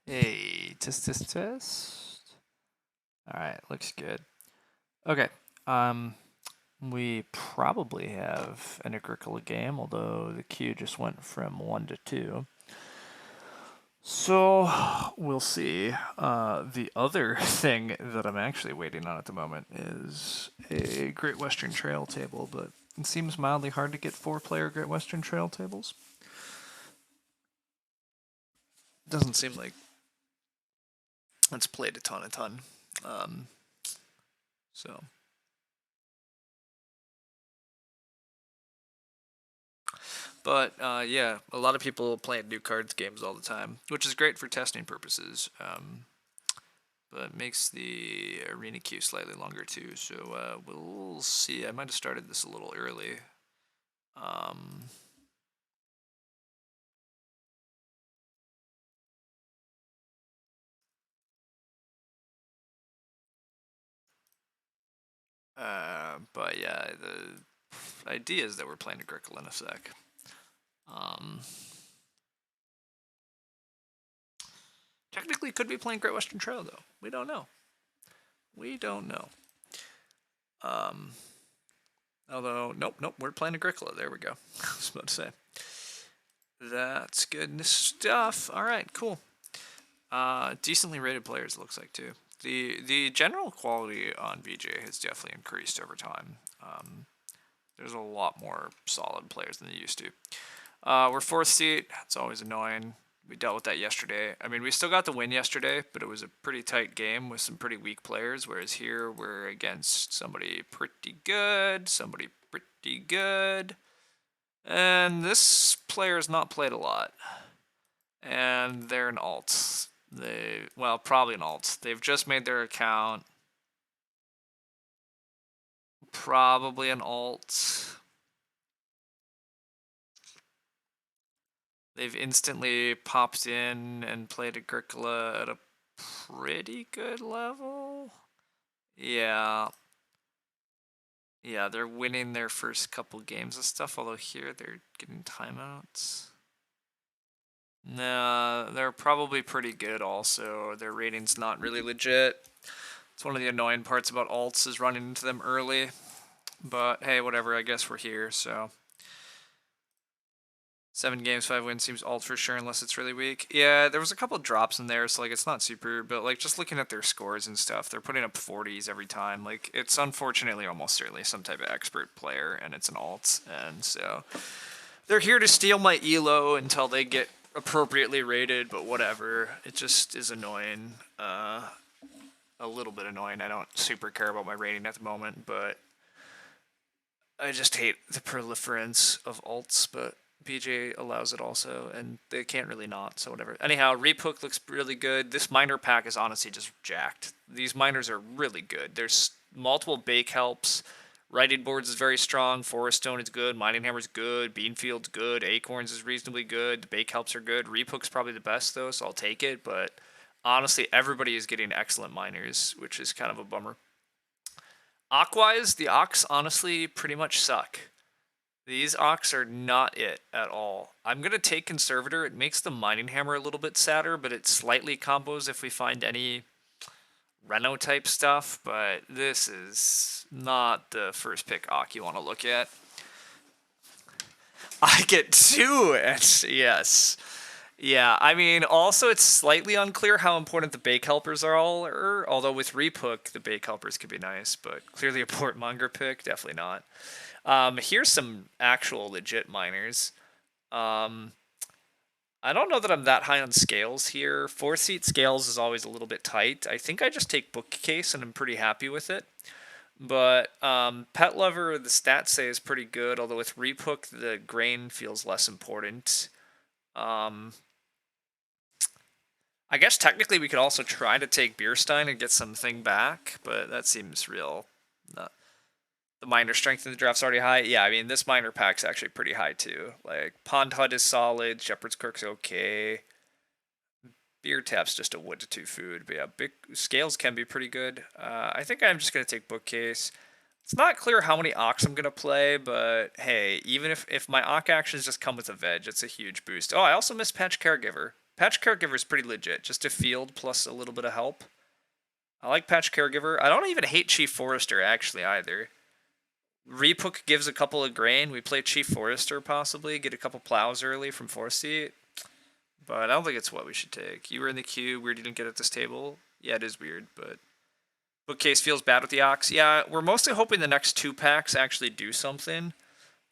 Hey, test. All right, looks good. Okay. We probably have an Agricola game, although the queue just went from 1 to 2. So we'll see. The other thing that I'm actually waiting on at the moment is a Great Western Trail table, but it seems mildly hard to get 4-player Great Western Trail tables. Doesn't seem like it's played a ton. Um, so But yeah, a lot of people playing new cards games all the time, which is great for testing purposes. But makes the arena queue slightly longer too. So we'll see. I might have started this a little early. Um, but yeah, the idea is that we're playing Agricola in a sec. Technically, could be playing Great Western Trail though. We don't know. We don't know. Although, nope, we're playing Agricola. There we go. I was about to say. That's good stuff. All right, cool. Decently rated players, it looks like, too. The general quality on BGA has definitely increased over time. There's a lot more solid players than they used to. We're 4th seat. It's always annoying. We dealt with that yesterday. I mean, we still got the win yesterday, but it was a pretty tight game with some pretty weak players, whereas here we're against somebody pretty good, and this player's not played a lot. And they're an alt. Probably an alt. They've just made their account. Probably an alt. They've instantly popped in and played Agricola at a pretty good level. Yeah. Yeah, they're winning their first couple games of stuff, although here they're getting timeouts. Nah, they're probably pretty good also. Their rating's not really legit. It's one of the annoying parts about alts is running into them early. But hey, whatever, I guess we're here, so. 7 games, 5 wins seems alt for sure unless it's really weak. Yeah, there was a couple drops in there, so like it's not super, but like just looking at their scores and stuff, they're putting up 40s every time. Like it's unfortunately almost certainly some type of expert player and it's an alt, and so they're here to steal my elo until they get appropriately rated, but whatever. It just is annoying. A little bit annoying. I don't super care about my rating at the moment, but I just hate the proliferance of alts, but BJ allows it also, and they can't really not, so whatever. Anyhow, Repook looks really good. This miner pack is honestly just jacked. These miners are really good. There's multiple bake helps. Writing boards is very strong. Forest Stone is good. Mining Hammer's good. Beanfield's good. Acorns is reasonably good. The bake helps are good. Repook's probably the best, though, so I'll take it, but honestly, everybody is getting excellent miners, which is kind of a bummer. Ock-wise, the Ocks honestly pretty much suck. These Ocks are not it at all. I'm going to take Conservator. It makes the Mining Hammer a little bit sadder, but it slightly combos if we find any Reno type stuff, but this is not the first pick Ock you want to look at. I get 2 yes. Yeah, I mean, also it's slightly unclear how important the bake helpers are although with Repook, the bake helpers could be nice, but clearly a Portmonger pick, definitely not. Here's some actual legit miners. I don't know that I'm that high on scales here. 4-seat scales is always a little bit tight. I think I just take bookcase and I'm pretty happy with it. But Pet Lover, the stats say is pretty good, although with Repook, the grain feels less important. I guess technically we could also try to take Beerstein and get something back, but that seems real. The miner strength in the draft's already high. Yeah, I mean, this miner pack's actually pretty high too. Like, Pond Hut is solid, Shepherd's Crook's okay. Beer Tap's just a wood to 2 food, but yeah, big scales can be pretty good. I think I'm just going to take Bookcase. It's not clear how many Ocks I'm going to play, but hey, even if my Ock actions just come with a veg, it's a huge boost. Oh, I also missed Patch Caregiver. Patch Caregiver is pretty legit. Just a field plus a little bit of help. I like Patch Caregiver. I don't even hate Chief Forester, actually, either. Repook gives a couple of grain. We play Chief Forester, possibly. Get a couple plows early from Force Seat. But I don't think it's what we should take. You were in the queue. Weird you didn't get at this table. Yeah, it is weird, but... Bookcase feels bad with the Ox. Yeah, we're mostly hoping the next 2 packs actually do something.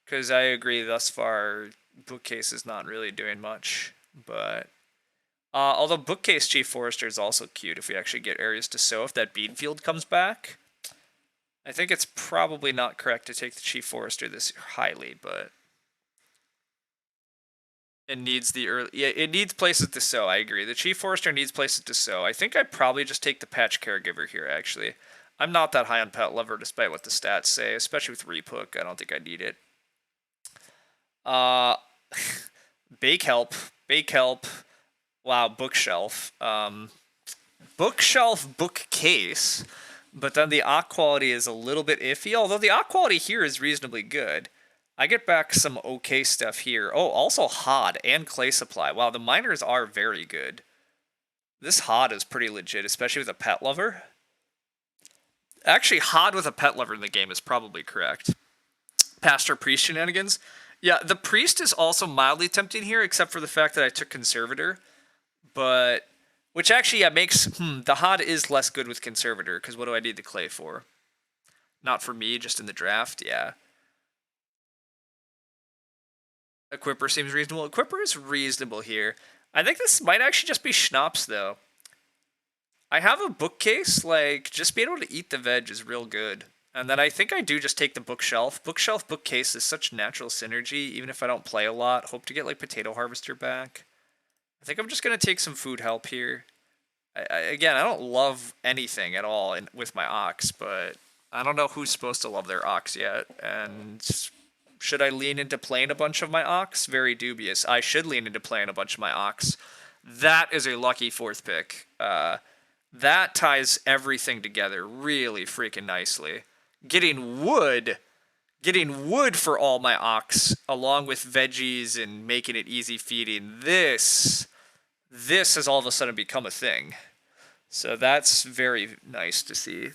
Because I agree, thus far, Bookcase is not really doing much. But... although Bookcase Chief Forester is also cute if we actually get areas to sow. If that bean field comes back... I think it's probably not correct to take the Chief Forester this highly, but... It needs the early... Yeah, it needs places to sow, I agree. The Chief Forester needs places to sow. I think I'd probably just take the Patch Caregiver here, actually. I'm not that high on Pet Lover, despite what the stats say, especially with Repook. I don't think I need it. Bake Help. Bake Help. Wow, Bookshelf. Bookshelf, Bookcase. But then the Ock quality is a little bit iffy, although the Ock quality here is reasonably good. I get back some okay stuff here. Oh, also Hod and Clay Supply. Wow, the miners are very good. This Hod is pretty legit, especially with a Pet Lover. Actually, Hod with a Pet Lover in the game is probably correct. Pastor Priest shenanigans. Yeah, the Priest is also mildly tempting here, except for the fact that I took Conservator. But... Which actually, yeah, makes... the Hod is less good with Conservator, because what do I need the Clay for? Not for me, just in the draft, yeah. Equipper seems reasonable. Equipper is reasonable here. I think this might actually just be Schnapps, though. I have a Bookcase, like, just being able to eat the veg is real good. And then I think I do just take the Bookshelf. Bookshelf, Bookcase is such natural synergy, even if I don't play a lot. Hope to get, like, Potato Harvester back. I think I'm just going to take some food help here. Again, I don't love anything at all with my Ox, but I don't know who's supposed to love their Ox yet. And should I lean into playing a bunch of my Ox? Very dubious. I should lean into playing a bunch of my Ox. That is a lucky 4th pick. That ties everything together really freaking nicely. Getting wood for all my Ox, along with veggies and making it easy feeding, this has all of a sudden become a thing. So that's very nice to see.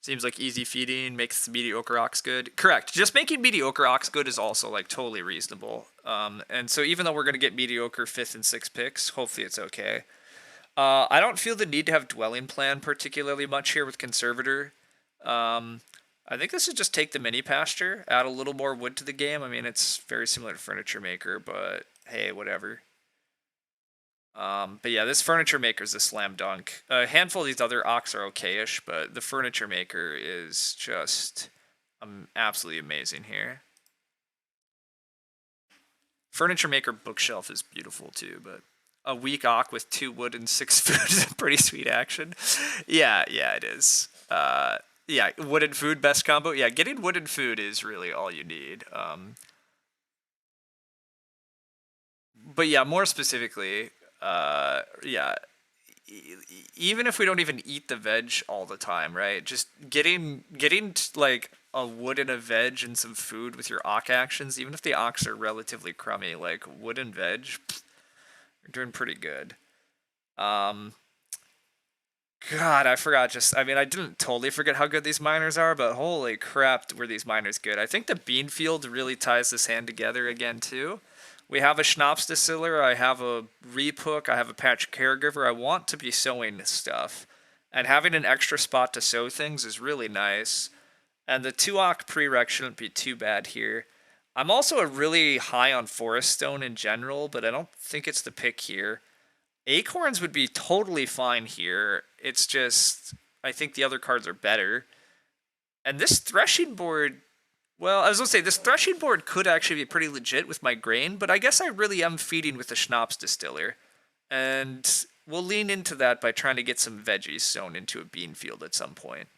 Seems like easy feeding makes mediocre Ox good. Correct. Just making mediocre Ox good is also like totally reasonable. And so even though we're going to get mediocre 5th and 6th picks, hopefully it's okay. I don't feel the need to have Dwelling Plan particularly much here with Conservator. I think this is just take the mini pasture, add a little more wood to the game. I mean, it's very similar to Furniture Maker, but hey, whatever. But yeah, this Furniture Maker is a slam dunk. A handful of these other Ox are okay-ish, but the Furniture Maker is just absolutely amazing here. Furniture Maker Bookshelf is beautiful too, but a weak Ock with 2 wood and 6 food is a pretty sweet action. Yeah, it is. Yeah, wood and food, best combo. Yeah, getting wood and food is really all you need. But yeah, more specifically, yeah, even if we don't even eat the veg all the time, right? Just getting like a wood and a veg and some food with your Ock actions, even if the Ox are relatively crummy, like wood and veg, you're doing pretty good. God, I forgot I mean, I didn't totally forget how good these miners are, but holy crap, were these miners good. I think the bean field really ties this hand together again, too. We have a Schnapps Distiller, I have a Repook, I have a Patch Caregiver. I want to be sowing stuff. And having an extra spot to sow things is really nice. And the 2-Ock prereq shouldn't be too bad here. I'm also really high on Forest Stone in general, but I don't think it's the pick here. Acorns would be totally fine here. It's just, I think the other cards are better. And this threshing board, well, I was going to say, this threshing board could actually be pretty legit with my grain, but I guess I really am feeding with the Schnapps Distiller. And we'll lean into that by trying to get some veggies sown into a bean field at some point.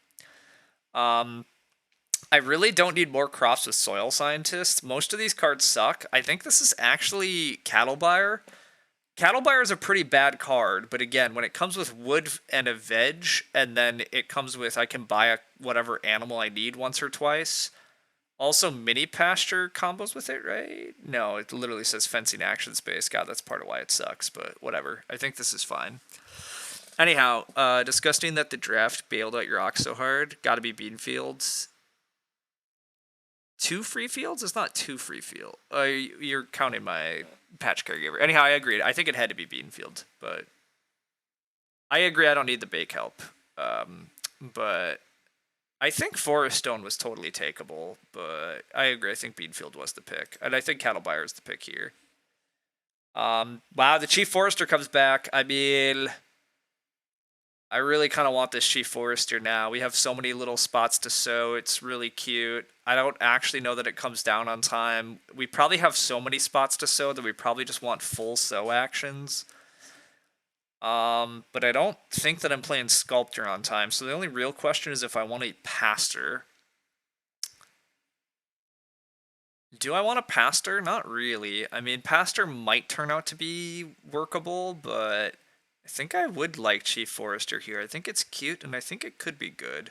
I really don't need more crops with Soil Scientist. Most of these cards suck. I think this is actually Cattle Buyer. Cattle Buyer is a pretty bad card, but again, when it comes with wood and a veg, and then it comes with I can buy whatever animal I need once or twice, Also, mini pasture combos with it, right? No, it literally says fencing action space. God, that's part of why it sucks, but whatever. I think this is fine. Anyhow, disgusting that the draft bailed out your ox so hard. Gotta be bean fields. Two free fields? It's not two free field. You're counting my patch caregiver. Anyhow, I agreed. I think it had to be bean field, but I agree. I don't need the bake help. But I think Forest Stone was totally takeable, but I agree. I think Beanfield was the pick, and I think Cattle Buyer is the pick here. Wow, the Chief Forester comes back. I mean, I really kind of want this Chief Forester now. We have so many little spots to sow. It's really cute. I don't actually know that it comes down on time. We probably have so many spots to sow that we probably just want full sow actions. But I don't think that I'm playing Sculptor on time. So the only real question is if I want a Pastor. Do I want a Pastor? Not really. I mean, Pastor might turn out to be workable, but I think I would like Chief Forester here. I think it's cute, and I think it could be good.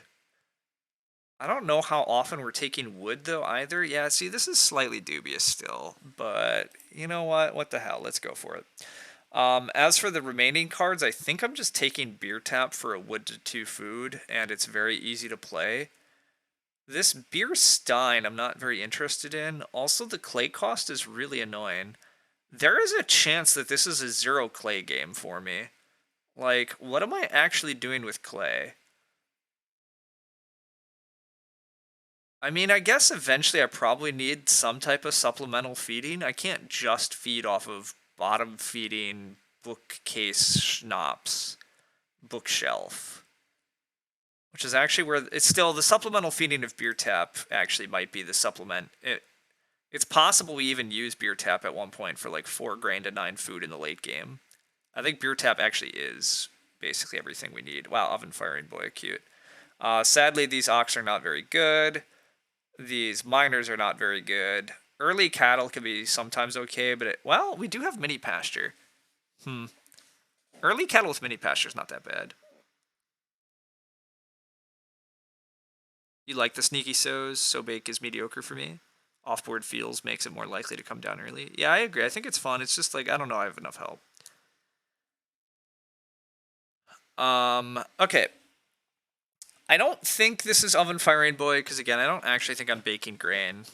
I don't know how often we're taking wood, though, either. Yeah, see, this is slightly dubious still, but you know what? What the hell? Let's go for it. As for the remaining cards, I think I'm just taking Beer Tap for a wood to 2 food, and it's very easy to play. This Beer Stein I'm not very interested in. Also, the clay cost is really annoying. There is a chance that this is a 0 clay game for me. Like, what am I actually doing with clay? I mean, I guess eventually I probably need some type of supplemental feeding. I can't just feed off of bottom feeding bookcase schnapps, bookshelf. Which is actually where it's still the supplemental feeding of Beer Tap actually might be the supplement. It's possible we even use Beer Tap at one point for like 4 grain to 9 food in the late game. I think Beer Tap actually is basically everything we need. Wow, Oven Firing Boy, cute. Sadly, these ox are not very good. These miners are not very good. Early cattle can be sometimes okay, but well, we do have mini pasture. Early cattle with mini pasture is not that bad. You like the sneaky sows? So bake is mediocre for me. Offboard feels makes it more likely to come down early. Yeah, I agree. I think it's fun. It's just like I don't know. I have enough help. Okay. I don't think this is Oven Firing Boy because again, I don't actually think I'm baking grain.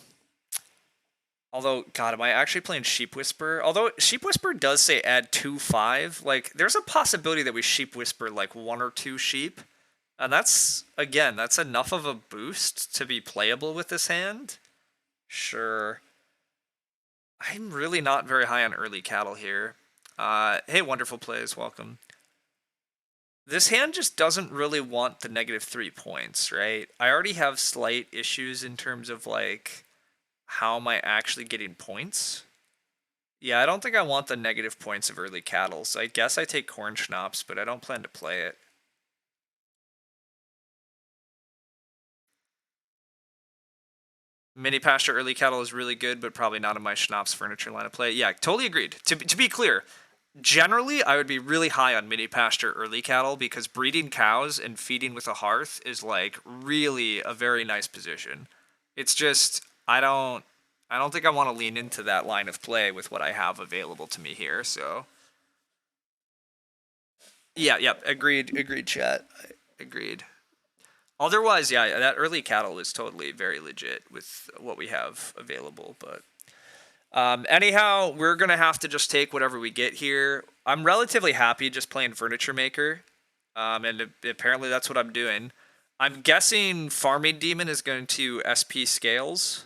Although, God, am I actually playing Sheep Whisper? Although Sheep Whisper does say add 2/5. Like, there's a possibility that we Sheep Whisper like 1 or 2 sheep. And that's, again, that's enough of a boost to be playable with this hand. Sure. I'm really not very high on early cattle here. Hey, wonderful plays, welcome. This hand just doesn't really want the -3 points, right? I already have slight issues in terms of, like, how am I actually getting points? Yeah, I don't think I want the negative points of early cattle, so I guess I take corn schnapps, but I don't plan to play it. Mini pasture early cattle is really good, but probably not in my schnapps furniture line of play. Yeah, totally agreed. To be clear, generally I would be really high on mini pasture early cattle because breeding cows and feeding with a hearth is like really a very nice position. It's just I don't think I want to lean into that line of play with what I have available to me here, so yeah, agreed, chat. Agreed. Otherwise, yeah, that early cattle is totally very legit with what we have available. But anyhow, we're gonna have to just take whatever we get here. I'm relatively happy just playing Furniture Maker, and apparently that's what I'm doing. I'm guessing Farming Demon is going to SP Scales.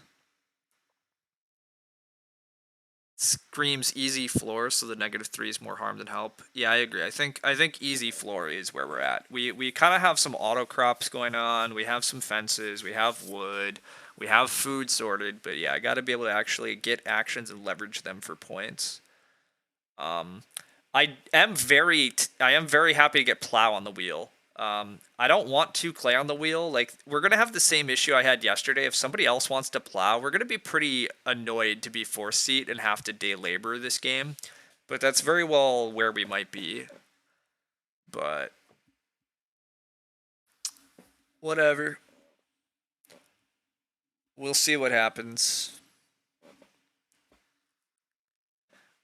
Screams easy floor, so the -3 is more harm than help. Yeah, I agree. I think easy floor is where we're at. We kind of have some auto crops going on. We have some fences. We have wood. We have food sorted. But yeah, I got to be able to actually get actions and leverage them for points. Um, I am very happy to get plow on the wheel. I don't want to clay on the wheel. Like, we're gonna have the same issue I had yesterday. If somebody else wants to plow, we're gonna be pretty annoyed to be force seat and have to day labor this game. But that's very well where we might be. But whatever. We'll see what happens.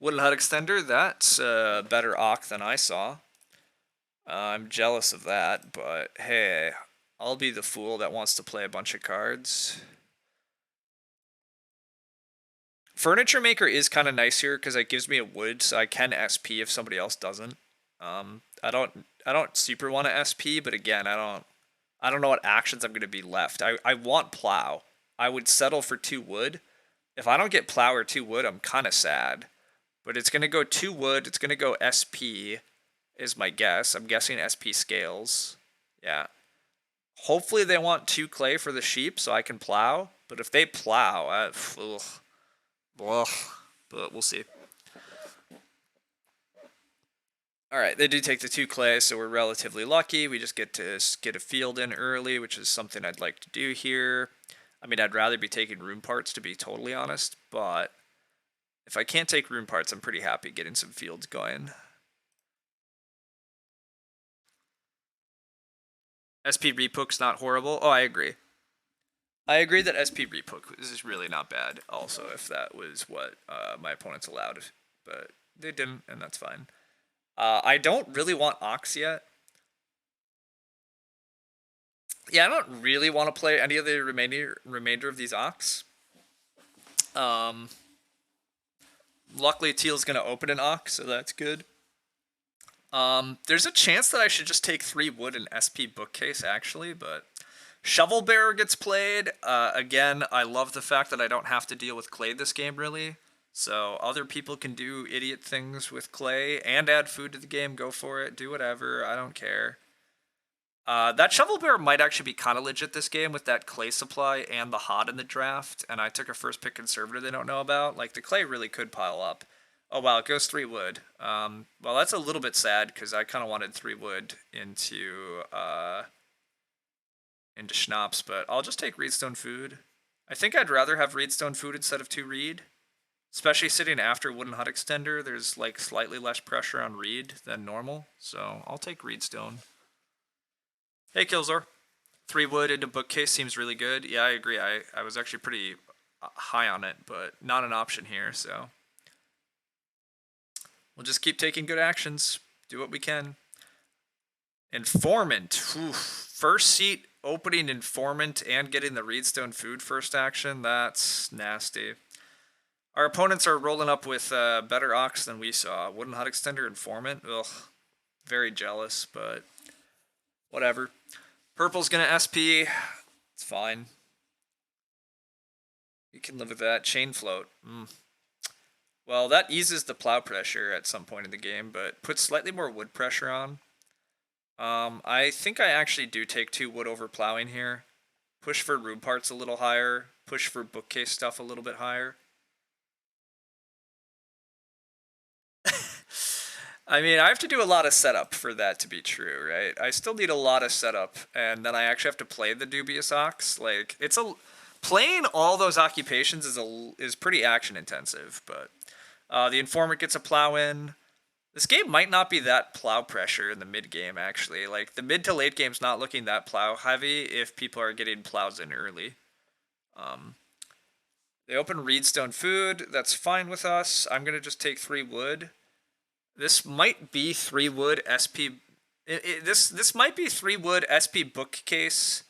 Wooden Hut Extender, that's a better Ock than I saw. I'm jealous of that, but hey, I'll be the fool that wants to play a bunch of cards. Furniture Maker is kind of nice here because it gives me a wood, so I can SP if somebody else doesn't. I don't super want to SP, but again, I don't know what actions I'm gonna be left. I want plow. I would settle for 2 wood. If I don't get plow or 2 wood, I'm kind of sad. But it's gonna go 2 wood. It's gonna go SP, is my guess. I'm guessing SP scales. Yeah. Hopefully they want 2 clay for the sheep so I can plow. But if they plow, ugh, ugh, but we'll see. All right, they do take the 2 clay, so we're relatively lucky. We just get to get a field in early, which is something I'd like to do here. I mean, I'd rather be taking room parts, to be totally honest, but if I can't take room parts, I'm pretty happy getting some fields going. SP Repook's not horrible. Oh, I agree. I agree that SP Repook is really not bad, also, if that was what my opponents allowed. But they didn't, and that's fine. I don't really want Ox yet. Yeah, I don't really want to play any of the remainder of these Ox. Luckily, Teal's going to open an Ox, so that's good. There's a chance that I should just take 3 wood and SP Bookcase, actually, but Shovel Bearer gets played. Again, I love the fact that I don't have to deal with clay this game, really. So other people can do idiot things with clay and add food to the game. Go for it. Do whatever. I don't care. That Shovel Bearer might actually be kind of legit this game with that clay supply and the hot in the draft. And I took a first pick conservator they don't know about. Like, the clay really could pile up. Oh, wow, it goes 3 wood. Well, that's a little bit sad because I kind of wanted 3 wood into schnapps, but I'll just take Reedstone Food. I think I'd rather have Reedstone Food instead of 2 Reed. Especially sitting after Wooden Hut Extender, there's like slightly less pressure on Reed than normal, so I'll take Reedstone. Hey, Killzor. 3 wood into Bookcase seems really good. Yeah, I agree. I was actually pretty high on it, but not an option here, so we'll just keep taking good actions. Do what we can. Informant. Oof. First seat opening Informant and getting the Reedstone Food first action. That's nasty. Our opponents are rolling up with better Ox than we saw. Wooden Hut Extender, Informant. Ugh. Very jealous, but whatever. Purple's gonna SP. It's fine. You can live with that. Chain Float. Well, that eases the plow pressure at some point in the game, but puts slightly more wood pressure on. I think I actually do take 2 wood over plowing here. Push for room parts a little higher. Push for bookcase stuff a little bit higher. I mean, I have to do a lot of setup for that to be true, right? I still need a lot of setup, and then I actually have to play the dubious Ox. Like, playing all those occupations is pretty action intensive, but the Informant gets a plow in. This game might not be that plow pressure in the mid game, actually. Like, the mid to late game's not looking that plow heavy if people are getting plows in early. They open Reedstone Food. That's fine with us. I'm gonna just take 3 wood. This might be 3 wood SP. This might be 3 wood SP Bookcase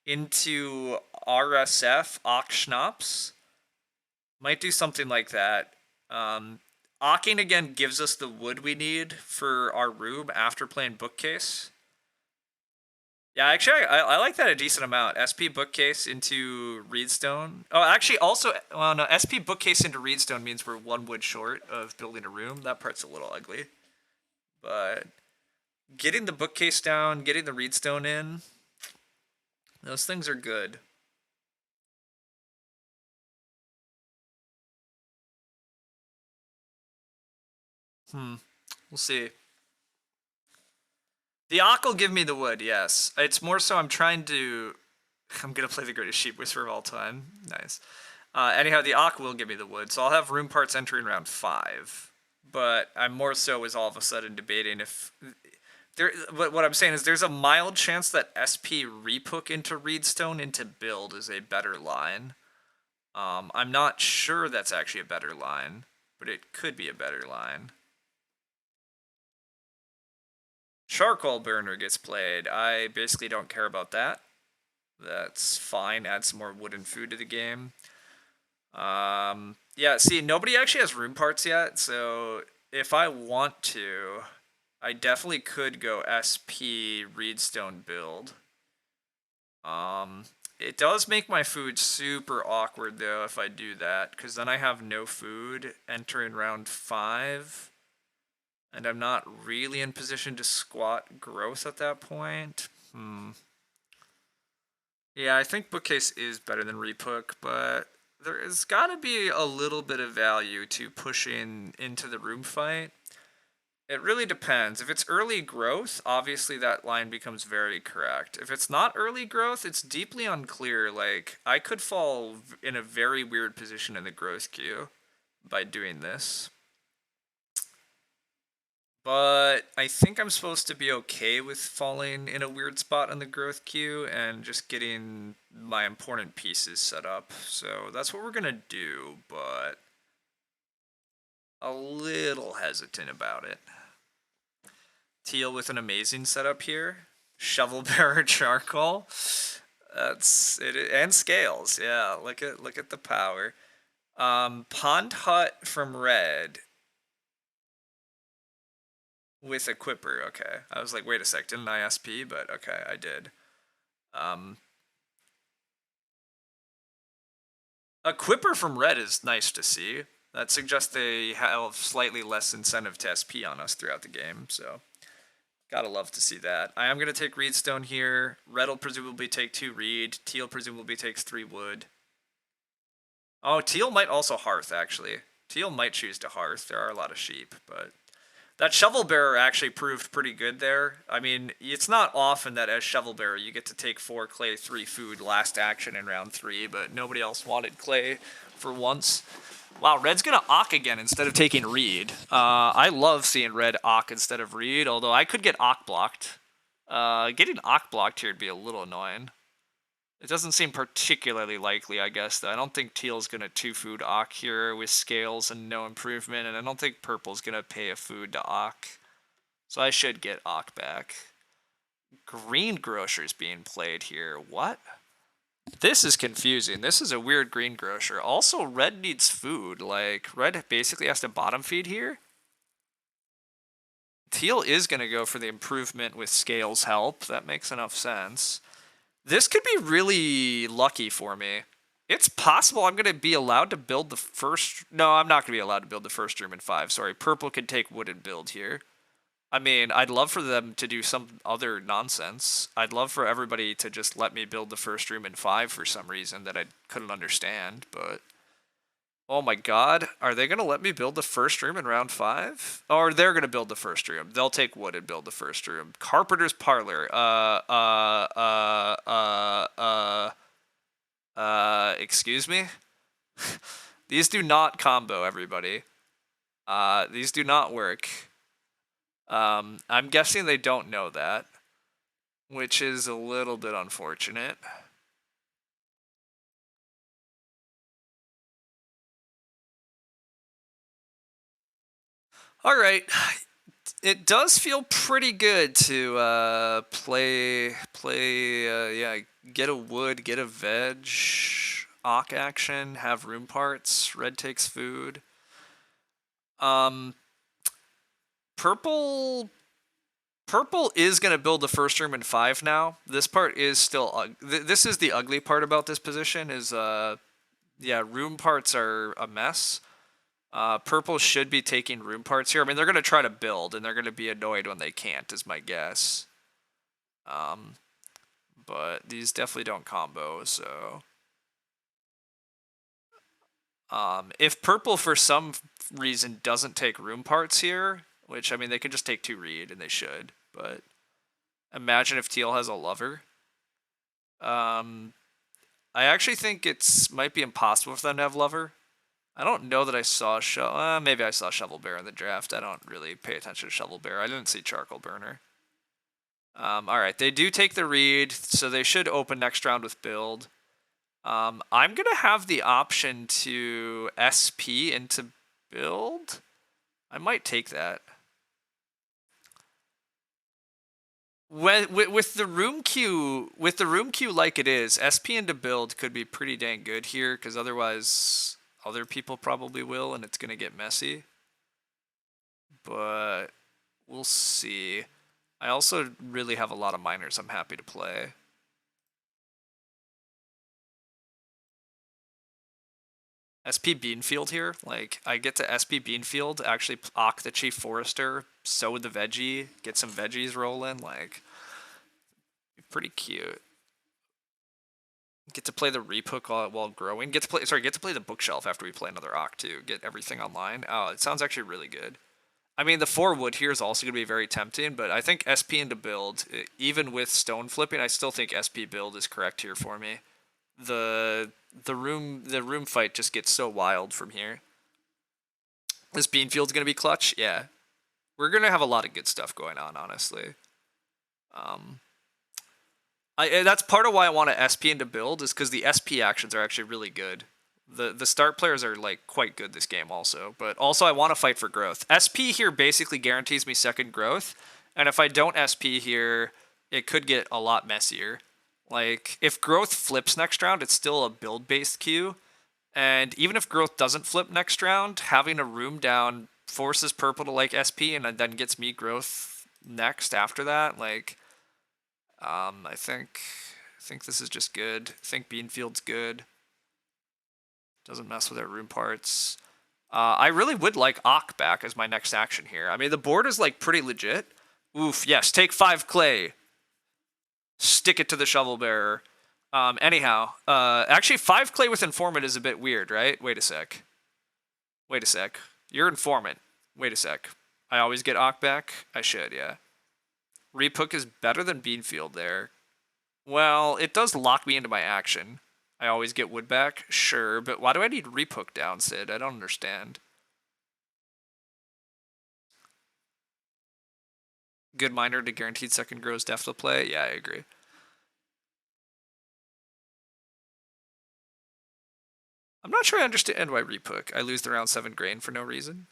into RSF Ox Schnapps. Might do something like that. Ocking again gives us the wood we need for our room after playing Bookcase. Yeah, actually, I like that a decent amount. SP Bookcase into Reedstone. Oh, actually, also, well, no, SP Bookcase into Reedstone means we're 1 wood short of building a room. That part's a little ugly. But getting the Bookcase down, getting the Reedstone in, those things are good. We'll see. The Ock will give me the wood, yes. It's more so I'm trying to... I'm going to play the greatest sheep whisperer of all time. Nice. Anyhow, the Ock will give me the wood, so I'll have room parts entering round 5. But I'm more so is all of a sudden debating if... what I'm saying is there's a mild chance that SP Repook into Reedstone into build is a better line. I'm not sure that's actually a better line, but it could be a better line. Charcoal burner gets played. I basically don't care about that. That's fine. Add some more wood and food to the game. Yeah, see, nobody actually has room parts yet, so if I want to, I definitely could go SP Reedstone build. Um, it does make my food super awkward though if I do that, because then I have no food entering round 5, and I'm not really in position to squat growth at that point. Yeah, I think Bookcase is better than Repook, but there has got to be a little bit of value to pushing into the room fight. It really depends. If it's early growth, obviously that line becomes very correct. If it's not early growth, it's deeply unclear. Like, I could fall in a very weird position in the growth queue by doing this. But I think I'm supposed to be okay with falling in a weird spot on the growth queue and just getting my important pieces set up. So that's what we're gonna do, but a little hesitant about it. Teal with an amazing setup here. Shovel bearer charcoal. That's it, and scales. Yeah, look at the power. Pond hut from red with equipper. Okay, I was like, wait a sec, didn't I SP? But okay, I did. Um, Equipper from red is nice to see. That suggests they have slightly less incentive to SP on us throughout the game, so gotta love to see that. I am gonna take Reedstone here. Red will presumably take 2 Reed. Teal presumably takes 3 wood. Oh, Teal might also Hearth, actually. Teal might choose to Hearth. There are a lot of sheep, but that Shovel Bearer actually proved pretty good there. I mean, it's not often that as Shovel Bearer you get to take 4 clay, 3 food last action in round 3, but nobody else wanted clay for once. Wow, red's gonna Ock again instead of taking Reed. I love seeing red Ock instead of Reed, although I could get Ock blocked. Getting Ock blocked here would be a little annoying. It doesn't seem particularly likely, I guess, though. I don't think Teal's going to 2-food Ock here with scales and no improvement, and I don't think Purple's going to pay a food to Ock. So I should get Ock back. Green Grocer's being played here. What? This is confusing. This is a weird Green Grocer. Also, red needs food. Like, red basically has to bottom feed here. Teal is going to go for the improvement with scales help. That makes enough sense. This could be really lucky for me. It's possible I'm going to be allowed to build the first... No, I'm not going to be allowed to build the first room in 5. Sorry, purple could take wood and build here. I mean, I'd love for them to do some other nonsense. I'd love for everybody to just let me build the first room in 5 for some reason that I couldn't understand, but... Oh my god, are they going to let me build the first room in round 5? Or they're going to build the first room. They'll take wood and build the first room. Carpenter's Parlor. Excuse me? These do not combo, everybody. These do not work. I'm guessing they don't know that, which is a little bit unfortunate. All right. It does feel pretty good to yeah, get a wood, get a veg, Ock action, have room parts, red takes food. Purple is going to build the first room in 5 now. This part is still this is the ugly part about this position is yeah, room parts are a mess. Purple should be taking room parts here. I mean, they're going to try to build, and they're going to be annoyed when they can't, is my guess. But these definitely don't combo, so... if purple, for some reason, doesn't take room parts here, which, I mean, they could just take 2 Reed, and they should, but... Imagine if teal has a lover. I actually think it's might be impossible for them to have lover. I don't know that I saw maybe I saw Shovel Bear in the draft. I don't really pay attention to Shovel Bear. I didn't see Charcoal Burner. All right, they do take the Reed, so they should open next round with build. I'm gonna have the option to SP into build. I might take that. With the room queue, like it is, SP into build could be pretty dang good here, because otherwise other people probably will, and it's gonna get messy. But we'll see. I also really have a lot of miners I'm happy to play. SP Beanfield here, like I get to SP Beanfield, actually Ock the Chief Forester, sow the veggie, get some veggies rolling, like pretty cute. Get to play the repook while growing. Get to play the bookshelf after we play another Ock too. Get everything online. Oh, it sounds actually really good. I mean, the 4 wood here is also going to be very tempting, but I think SP into build, even with stone flipping, I still think SP build is correct here for me. The room fight just gets so wild from here. This Beanfield's going to be clutch. Yeah, we're going to have a lot of good stuff going on, honestly. That's part of why I want to SP into build, is because the SP actions are actually really good. The start players are like quite good this game also, but also I want to fight for growth. SP here basically guarantees me second growth, and if I don't SP here, it could get a lot messier. Like if growth flips next round, it's still a build based queue, and even if growth doesn't flip next round, having a room down forces purple to like SP and then gets me growth next after that. Like I think this is just good. I think Beanfield's good. Doesn't mess with our room parts. I really would like Ock back as my next action here. I mean, the board is like pretty legit. Oof, yes, take 5 clay. Stick it to the shovel bearer. Anyhow, actually 5 clay with informant is a bit weird, right? Wait a sec. You're informant. Wait a sec. I always get Ock back? I should, yeah. Repook is better than Beanfield there. Well, it does lock me into my action. I always get wood back? Sure, but why do I need Repook down, Sid? I don't understand. Good miner to guaranteed second grows def to play? Yeah, I agree. I'm not sure I understand why Repook. I lose the round 7 grain for no reason.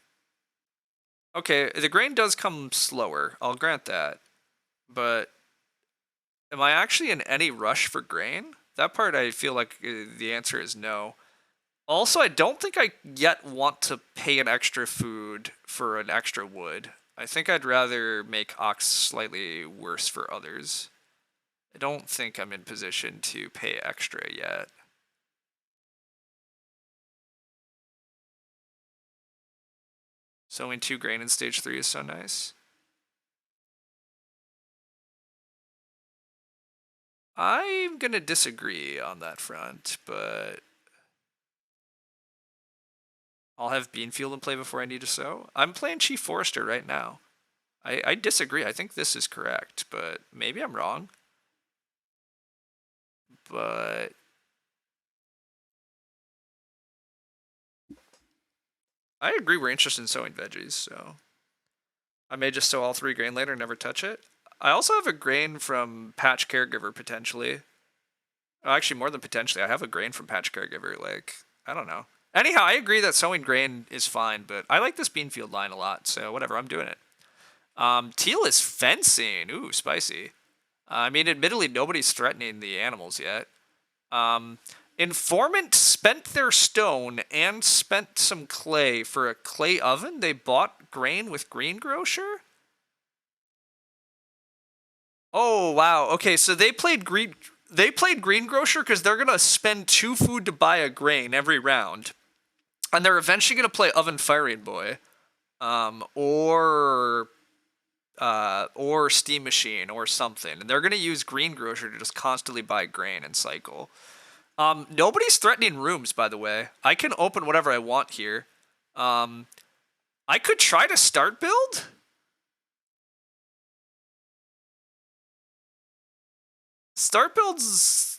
Okay, the grain does come slower. I'll grant that. But am I actually in any rush for grain? That part I feel like the answer is no. Also, I don't think I yet want to pay an extra food for an extra wood. I think I'd rather make Ox slightly worse for others. I don't think I'm in position to pay extra yet. Sowing 2 grain in stage 3 is so nice. I'm gonna disagree on that front, but I'll have Beanfield in play before I need to sow. I'm playing Chief Forester right now. I disagree. I think this is correct, but maybe I'm wrong. But I agree we're interested in sowing veggies, so I may just sow all 3 grain later and never touch it. I also have a grain from Patch Caregiver, potentially. Oh, actually, more than potentially. I have a grain from Patch Caregiver, like, I don't know. Anyhow, I agree that sowing grain is fine, but I like this Beanfield line a lot, so whatever, I'm doing it. Teal is fencing. Ooh, spicy. I mean, admittedly, nobody's threatening the animals yet. Informant spent their stone and spent some clay for a clay oven. They bought grain with Greengrocer? Oh, wow. Okay, so they played Greengrocer because they're going to spend 2 food to buy a grain every round. And they're eventually going to play Oven Firing Boy. Or Steam Machine or something. And they're going to use Greengrocer to just constantly buy grain and cycle. Nobody's threatening rooms, by the way. I can open whatever I want here. I could try to start build. Start build's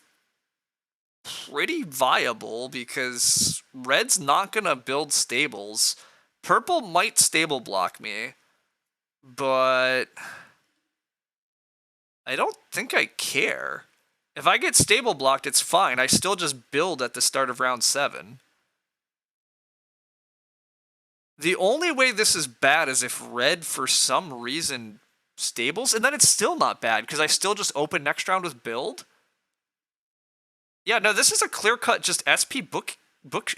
pretty viable because red's not gonna build stables. Purple might stable block me, but I don't think I care. If I get stable blocked, it's fine. I still just build at the start of round 7. The only way this is bad is if red, for some reason, stables, and then it's still not bad, because I still just open next round with build. Yeah, no, this is a clear-cut just SP book,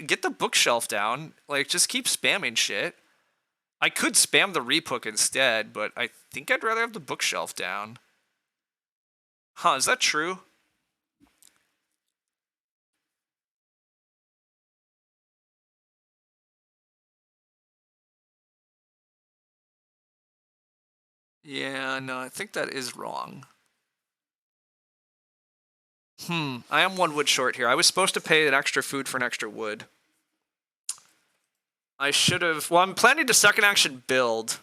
get the bookshelf down. Like, just keep spamming shit. I could spam the repook instead, but I think I'd rather have the bookshelf down. Huh, is that true? Yeah, no, I think that is wrong. I am 1 wood short here. I was supposed to pay an extra food for an extra wood. I should have... Well, I'm planning to second action build.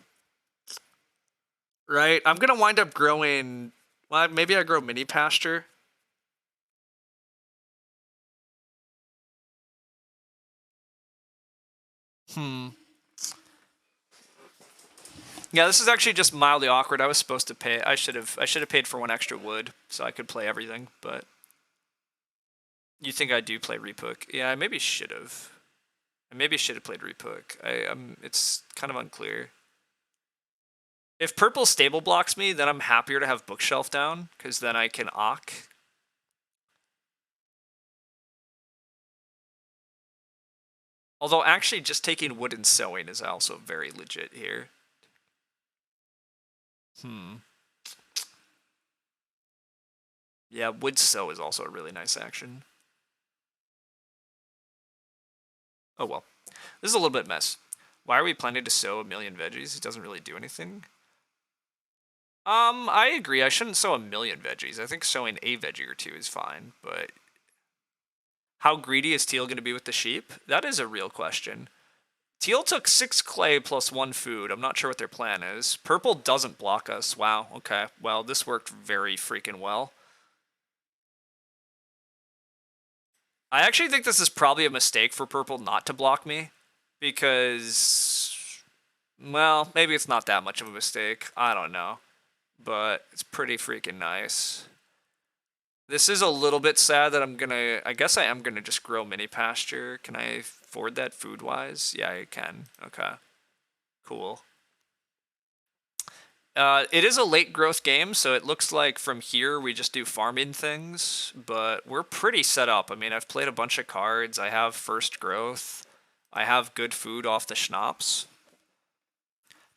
Right? I'm going to wind up growing... Well, maybe I grow mini pasture. Yeah, this is actually just mildly awkward. I was supposed to pay... I should have paid for 1 extra wood so I could play everything, but... You think I do play repook? Yeah, I maybe should have. I maybe should have played repook. It's kind of unclear. If purple stable blocks me, then I'm happier to have bookshelf down, because then I can Ock. Although actually just taking wood and sowing is also very legit here. Yeah, wood sow is also a really nice action. Oh well. This is a little bit mess. Why are we planning to sow 1,000,000 veggies? It doesn't really do anything. I agree. I shouldn't sow 1,000,000 veggies. I think sowing a veggie or 2 is fine, but how greedy is Teal going to be with the sheep? That is a real question. Teal took 6 clay plus 1 food. I'm not sure what their plan is. Purple doesn't block us. Wow, okay. Well, this worked very freaking well. I actually think this is probably a mistake for purple not to block me, because, well, maybe it's not that much of a mistake. I don't know, but it's pretty freaking nice. This is a little bit sad that I guess I am gonna just grow mini pasture. Can I afford that food-wise? Yeah, I can. Okay, cool. It is a late growth game, so it looks like from here we just do farming things, but we're pretty set up. I mean, I've played a bunch of cards, I have first growth, I have good food off the schnapps.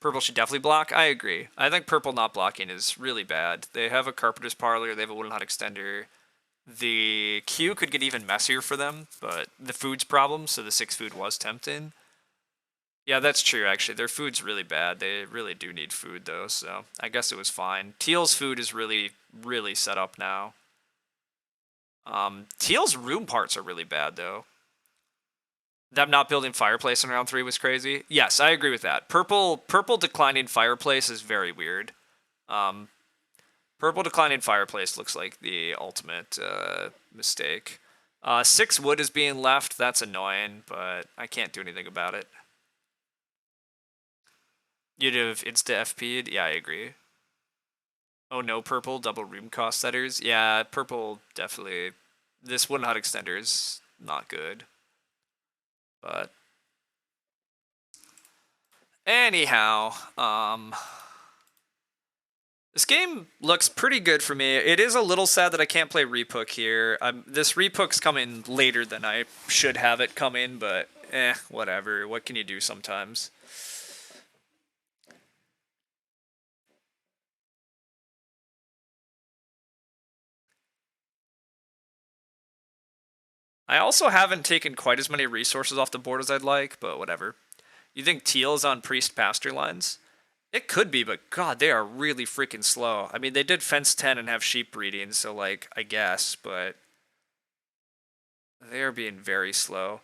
Purple should definitely block. I agree. I think purple not blocking is really bad. They have a Carpenter's Parlor, they have a Wooden Hut Extender. The queue could get even messier for them, but the food's problem, so the 6 food was tempting. Yeah, that's true, actually. Their food's really bad. They really do need food, though, so I guess it was fine. Teal's food is really, really set up now. Teal's room parts are really bad, though. Them not building fireplace in round 3 was crazy. Yes, I agree with that. Purple declining fireplace is very weird. Purple declining fireplace looks like the ultimate mistake. 6 wood is being left. That's annoying, but I can't do anything about it. You'd have insta FP'd? Yeah, I agree. Oh no, purple, double room cost setters. Yeah, purple definitely. This Wooden Hut Extender is not good. But anyhow, this game looks pretty good for me. It is a little sad that I can't play repook here. This repook's coming later than I should have it come in, but whatever. What can you do sometimes? I also haven't taken quite as many resources off the board as I'd like, but whatever. You think Teal is on Priest pasture lines? It could be, but god, they are really freaking slow. I mean, they did fence 10 and have sheep breeding, so like, I guess, but they are being very slow.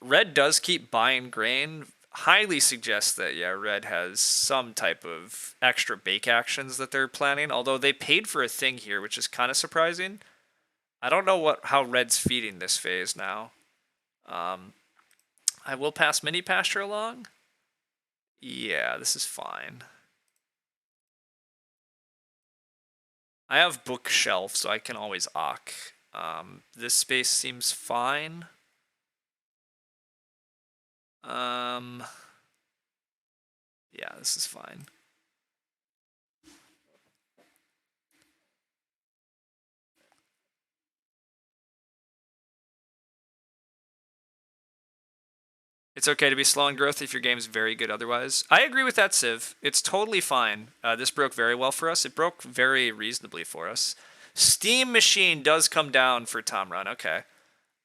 Red does keep buying grain. Highly suggests that, yeah, Red has some type of extra bake actions that they're planning, although they paid for a thing here, which is kind of surprising. I don't know how Red's feeding this phase now. I will pass mini pasture along. Yeah, this is fine. I have bookshelf, so I can always Ock. This space seems fine. Yeah, this is fine. It's okay to be slow in growth if your game's very good otherwise. I agree with that, Civ. It's totally fine. This broke very well for us. It broke very reasonably for us. Steam Machine does come down for Tom Run. Okay.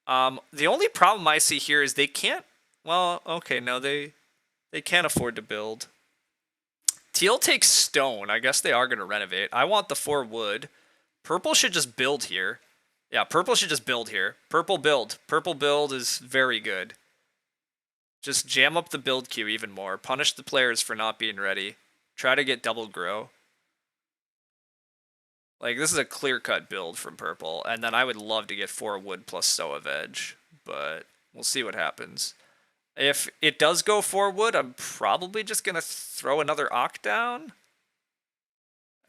The only problem I see here is they can't... Well, okay, no, they can't afford to build. Teal takes stone. I guess they are going to renovate. I want the 4 wood. Purple should just build here. Yeah, purple should just build here. Purple build. Purple build is very good. Just jam up the build queue even more. Punish the players for not being ready. Try to get double grow. Like, this is a clear-cut build from purple. And then I would love to get 4 wood plus Soa Veg. But we'll see what happens. If it does go 4 wood, I'm probably just going to throw another Ock down.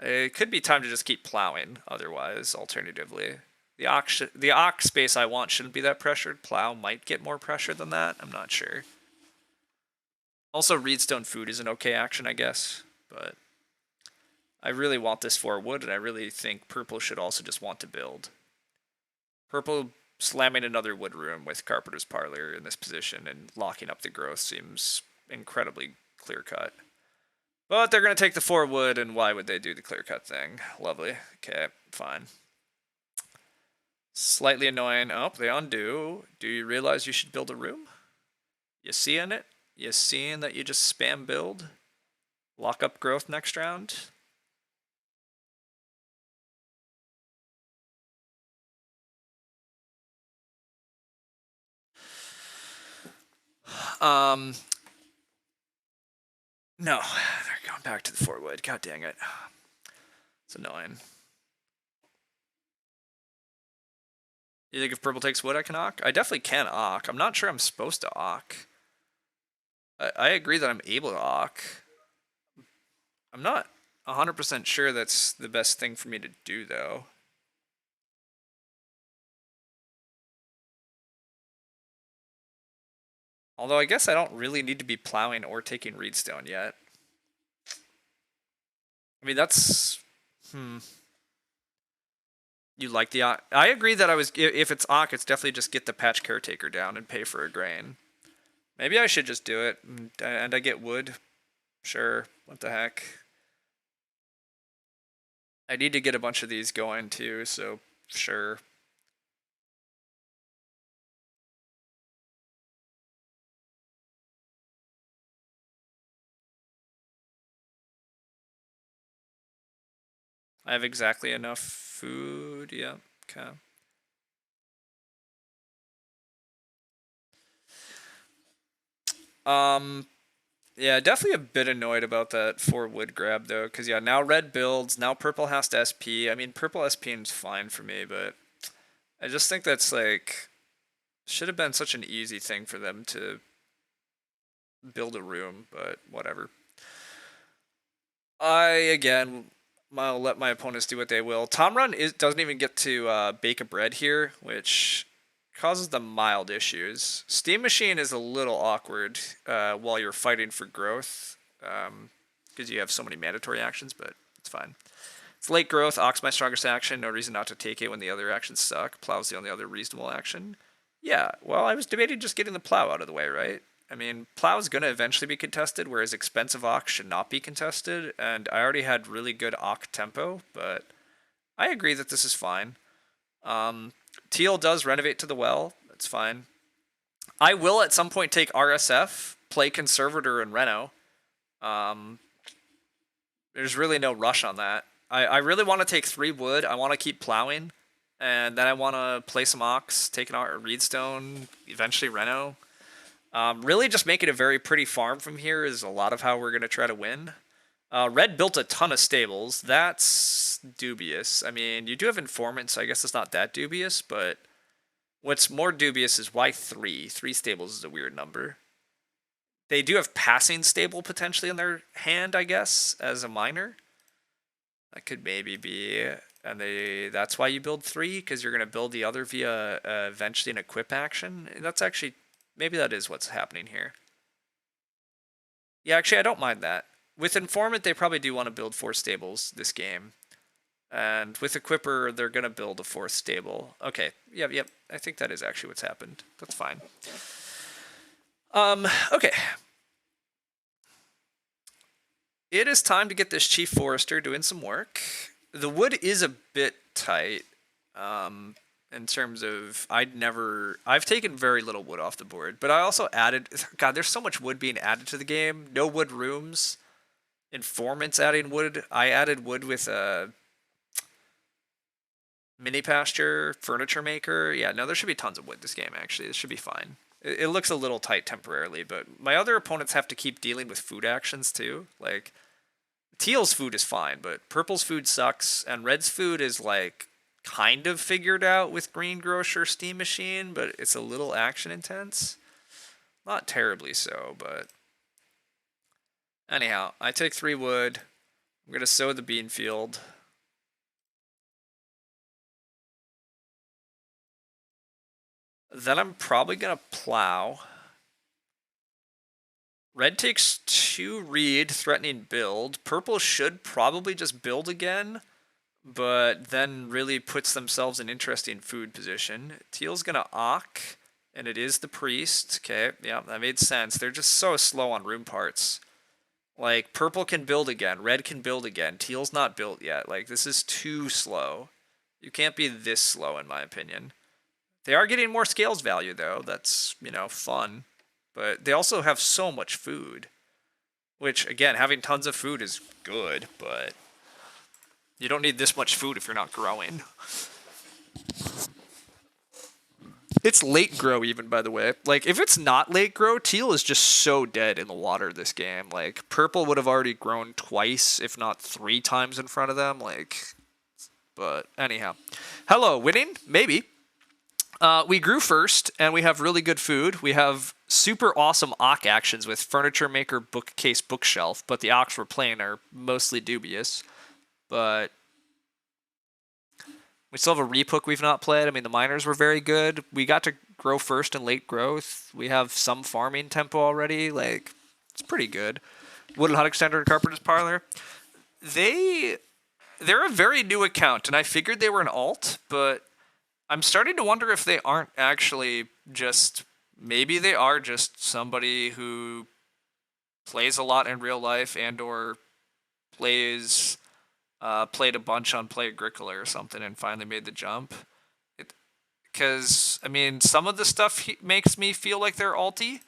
It could be time to just keep plowing otherwise, alternatively. The Ock space I want shouldn't be that pressured. Plow might get more pressure than that. I'm not sure. Also, Reedstone Food is an okay action, I guess. But I really want this 4 wood, and I really think purple should also just want to build. Purple slamming another wood room with Carpenter's Parlor in this position and locking up the growth seems incredibly clear-cut. But they're going to take the 4 wood, and why would they do the clear-cut thing? Lovely. Okay, fine. Slightly annoying. Oh, they undo. Do you realize you should build a room? You seeing it? You seeing that you just spam build? Lock up growth next round? No, they're going back to the 4 wood. God dang it. It's annoying. You think if purple takes wood, I can Ock? I definitely can Ock. I'm not sure I'm supposed to Ock. I agree that I'm able to Ock. I'm not 100% sure that's the best thing for me to do, though. Although I guess I don't really need to be plowing or taking Reedstone yet. I mean, that's... You like the Ock? I agree that if it's Ock, it's definitely just get the Patch Caretaker down and pay for a grain. Maybe I should just do it, and I get wood. Sure, what the heck. I need to get a bunch of these going too, so sure. I have exactly enough food, yeah, okay. Yeah, definitely a bit annoyed about that 4 wood grab though, because yeah, now red builds, now purple has to SP. I mean, purple SPing is fine for me, but I just think that's like, should have been such an easy thing for them to build a room, but whatever. I'll let my opponents do what they will. Tom Run doesn't even get to bake a bread here, which causes them mild issues. Steam Machine is a little awkward while you're fighting for growth, because you have so many mandatory actions, but it's fine. It's late growth, Ox my strongest action, no reason not to take it when the other actions suck. Plow's the only other reasonable action. Yeah, well, I was debating just getting the plow out of the way, right? I mean, plow's going to eventually be contested, whereas expensive Ox should not be contested, and I already had really good Ox tempo, but I agree that this is fine. Teal does renovate to the well, that's fine. I will at some point take RSF, play Conservator and Reno. There's really no rush on that. I really want to take 3 wood, I want to keep plowing, and then I want to play some Ox, take an Reedstone, eventually Reno. Really just making a very pretty farm from here is a lot of how we're going to try to win. Red built a ton of stables. That's dubious. I mean, you do have informants, so I guess it's not that dubious, but what's more dubious is why 3? 3 stables is a weird number. They do have passing stable potentially in their hand, I guess, as a miner. That could maybe be and that's why you build 3, because you're going to build the other via eventually an equip action. That's actually, maybe that is what's happening here. Yeah, actually, I don't mind that. With Informant, they probably do want to build 4 stables this game. And with Equipper, they're going to build a 4th stable. Okay, yep. I think that is actually what's happened. That's fine. Okay. It is time to get this Chief Forester doing some work. The wood is a bit tight. In terms of, I've taken very little wood off the board, but I also added, God, there's so much wood being added to the game. No wood rooms. Informants adding wood. I added wood with a mini pasture, furniture maker. Yeah, no, there should be tons of wood this game, actually. This should be fine. It looks a little tight temporarily, but my other opponents have to keep dealing with food actions too. Like, Teal's food is fine, but Purple's food sucks, and Red's food is like kind of figured out with Green Grocer Steam Machine, but it's a little action intense. Not terribly so, but anyhow, I take 3 wood. I'm gonna sow the bean field. Then I'm probably gonna plow. Red takes 2 reed, threatening build. Purple should probably just build again, but then really puts themselves in interesting food position. Teal's gonna Ock, and it is the priest. Okay, yeah, that made sense. They're just so slow on room parts. Like, purple can build again, red can build again. Teal's not built yet. Like, this is too slow. You can't be this slow, in my opinion. They are getting more scales value, though. That's, fun. But they also have so much food. Which, again, having tons of food is good, but you don't need this much food if you're not growing. It's late grow even, by the way. Like, if it's not late grow, Teal is just so dead in the water this game. Like, Purple would have already grown twice, if not 3 times in front of them. Like, but anyhow. Hello, winning? Maybe. We grew first, and we have really good food. We have super awesome Ock actions with Furniture Maker, Bookcase, Bookshelf, but the Ocks we're playing are mostly dubious. But we still have a Repook we've not played. I mean, the miners were very good. We got to grow first in late growth. We have some farming tempo already. Like, it's pretty good. Wooden Hut Extender and Carpenter's Parlor. They're a very new account, and I figured they were an alt, but I'm starting to wonder if they aren't actually just, maybe they are just somebody who plays a lot in real life and or played a bunch on Play Agricola or something and finally made the jump. Because, I mean, some of the stuff makes me feel like they're alty,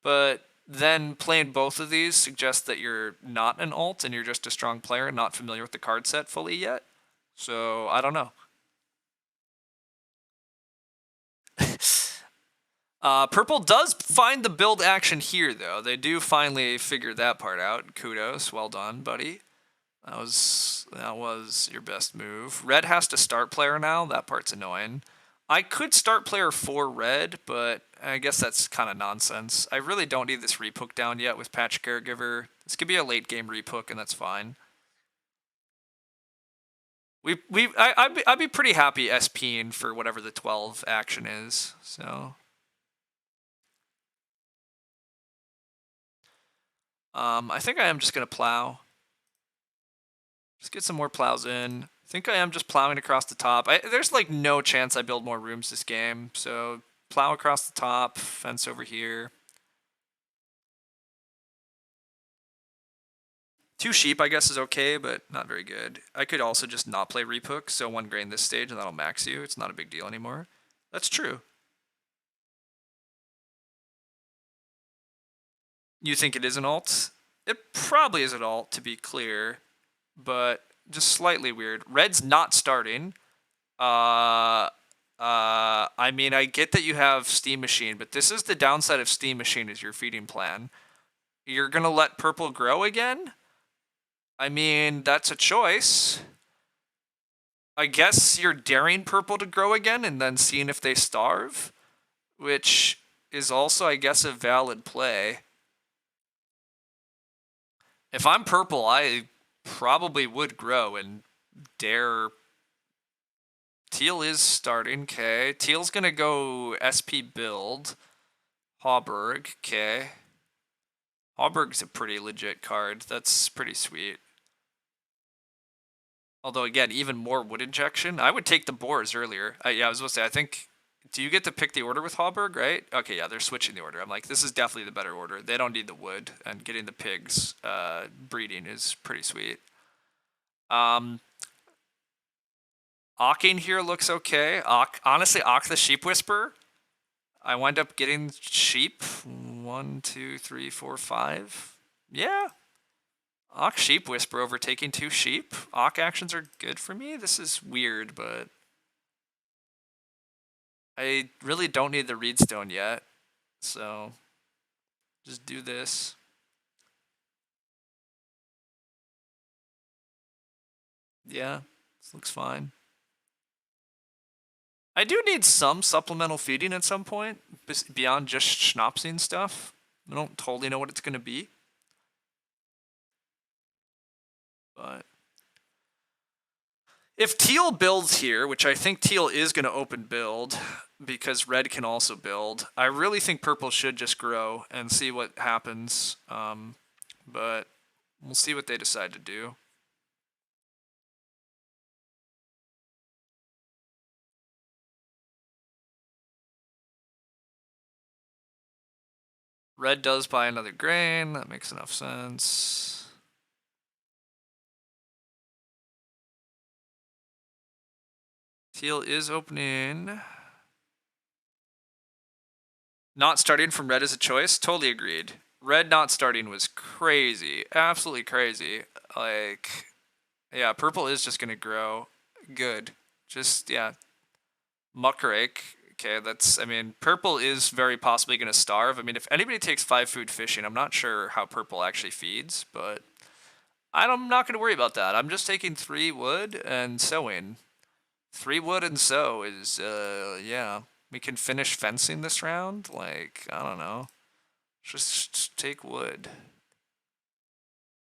but then playing both of these suggests that you're not an alt and you're just a strong player and not familiar with the card set fully yet. So, I don't know. Purple does find the build action here, though. They do finally figure that part out. Kudos. Well done, buddy. That was your best move. Red has to start player now. That part's annoying. I could start player for red, but I guess that's kind of nonsense. I really don't need this repook down yet with Patch Caregiver. This could be a late game repook, and that's fine. I'd be pretty happy SPing for whatever the 12 action is. So, I think I am just gonna plow. Just get some more plows in. I think I am just plowing across the top. There's like no chance I build more rooms this game. So plow across the top, fence over here. 2 sheep, I guess, is okay, but not very good. I could also just not play Repook, so 1 grain this stage, and that'll max you. It's not a big deal anymore. That's true. You think it is an alt? It probably is an alt, to be clear, but just slightly weird. Red's not starting. I mean, I get that you have Steam Machine, but this is the downside of Steam Machine is your feeding plan. You're gonna let purple grow again? I mean, that's a choice. I guess you're daring purple to grow again and then seeing if they starve, which is also, I guess, a valid play. If I'm purple, I probably would grow and dare Teal is starting, okay. Teal's gonna go SP build. Hauberg, okay. Hauberg's a pretty legit card. That's pretty sweet. Although, again, even more wood injection. I would take the boars earlier. Yeah, I was supposed to say, I think... Do you get to pick the order with Hauberg, right? Okay, yeah, they're switching the order. I'm like, this is definitely the better order. They don't need the wood, and getting the pigs breeding is pretty sweet. Ocking here looks okay. Honestly, Ock the Sheep Whisperer. I wind up getting sheep. 1, 2, 3, 4, 5. Yeah. Ock Sheep Whisperer overtaking 2 sheep. Ock actions are good for me. This is weird, but I really don't need the Reedstone yet. So just do this. Yeah, this looks fine. I do need some supplemental feeding at some point, beyond just schnapsing stuff. I don't totally know what it's going to be. But if Teal builds here, which I think Teal is going to open build, because Red can also build, I really think Purple should just grow and see what happens. But we'll see what they decide to do. Red does buy another grain. That makes enough sense. Teal is opening. Not starting from Red as a choice? Totally agreed. Red not starting was crazy. Absolutely crazy. Like, yeah, Purple is just going to grow. Good. Just, yeah. Muckrake. Okay, that's, I mean, Purple is very possibly going to starve. I mean, if anybody takes 5 food fishing, I'm not sure how Purple actually feeds, but I'm not going to worry about that. I'm just taking 3 wood and sowing. 3 wood and sow is, yeah. We can finish fencing this round. Like, I don't know. Just take wood.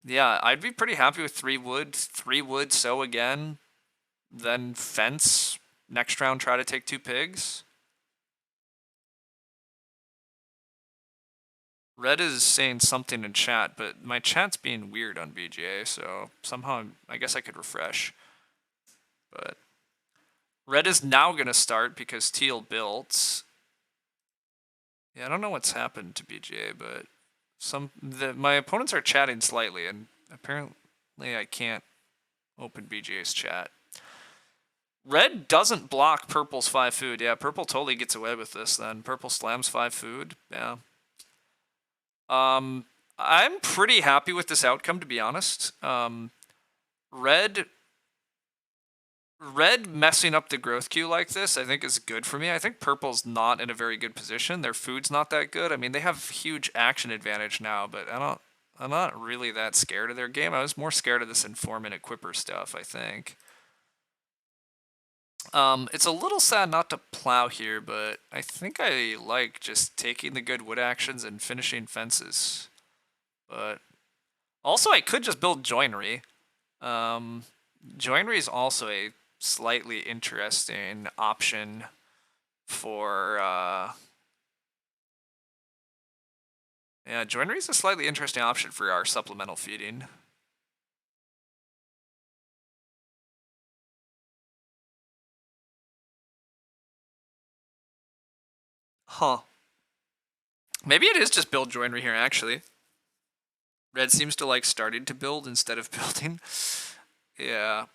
Yeah, I'd be pretty happy with 3 wood. 3 wood, sow again. Then fence. Next round, try to take 2 pigs. Red is saying something in chat, but my chat's being weird on BGA, so somehow I guess I could refresh. But Red is now going to start because Teal built. Yeah, I don't know what's happened to BGA, but my opponents are chatting slightly, and apparently I can't open BGA's chat. Red doesn't block Purple's 5 food. Yeah, Purple totally gets away with this then. Purple slams 5 food. Yeah. I'm pretty happy with this outcome, to be honest. Red messing up the growth queue like this, I think, is good for me. I think Purple's not in a very good position. Their food's not that good. I mean, they have huge action advantage now, but I'm not really that scared of their game. I was more scared of this Informant Equipper stuff, I think. It's a little sad not to plow here, but I think I like just taking the good wood actions and finishing fences. But also, I could just build joinery. Joinery is also a slightly interesting option for, yeah, joinery is a slightly interesting option for our supplemental feeding. Huh. Maybe it is just build joinery here, actually. Red seems to like starting to build instead of building. Yeah.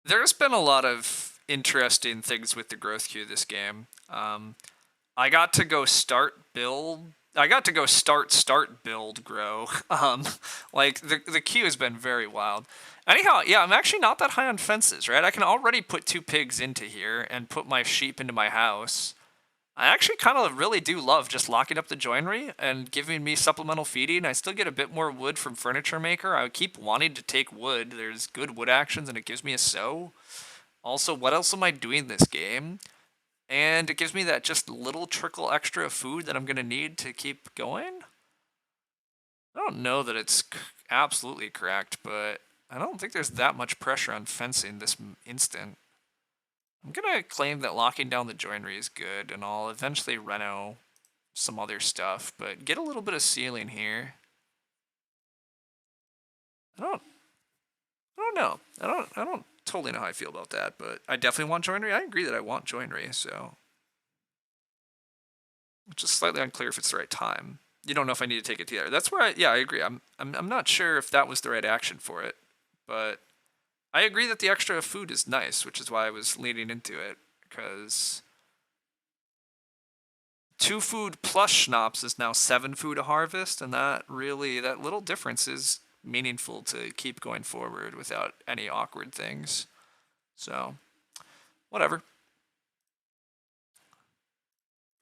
There's been a lot of interesting things with the growth queue this game. I got to go start build. I got to go start build grow. Like the queue has been very wild. Anyhow, yeah, I'm actually not that high on fences, right? I can already put 2 pigs into here and put my sheep into my house. I actually kind of really do love just locking up the joinery and giving me supplemental feeding. I still get a bit more wood from Furniture Maker. I keep wanting to take wood. There's good wood actions and it gives me a sow. Also, what else am I doing this game? And it gives me that just little trickle extra of food that I'm going to need to keep going. I don't know that it's absolutely correct, but I don't think there's that much pressure on fencing this instant. I'm gonna claim that locking down the joinery is good, and I'll eventually reno some other stuff, but get a little bit of ceiling here. I don't know. I don't totally know how I feel about that, but I definitely want joinery. I agree that I want joinery, so just slightly unclear if it's the right time. You don't know if I need to take it together. That's where I agree. I'm not sure if that was the right action for it, but I agree that the extra food is nice, which is why I was leaning into it, because 2 food plus schnapps is now 7 food a harvest, and that little difference is meaningful to keep going forward without any awkward things. So, whatever.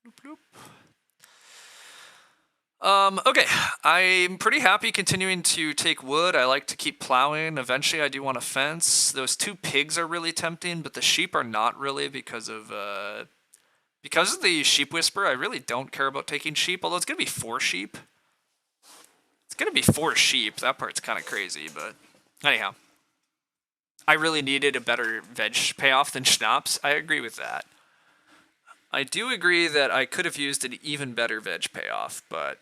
Bloop, bloop. Okay, I'm pretty happy continuing to take wood. I like to keep plowing. Eventually, I do want a fence. Those 2 pigs are really tempting, but the sheep are not really because of the sheep whisper. I really don't care about taking sheep, although it's gonna be 4 sheep. It's gonna be 4 sheep. That part's kind of crazy, but anyhow, I really needed a better veg payoff than schnapps. I agree with that. I do agree that I could have used an even better veg payoff, but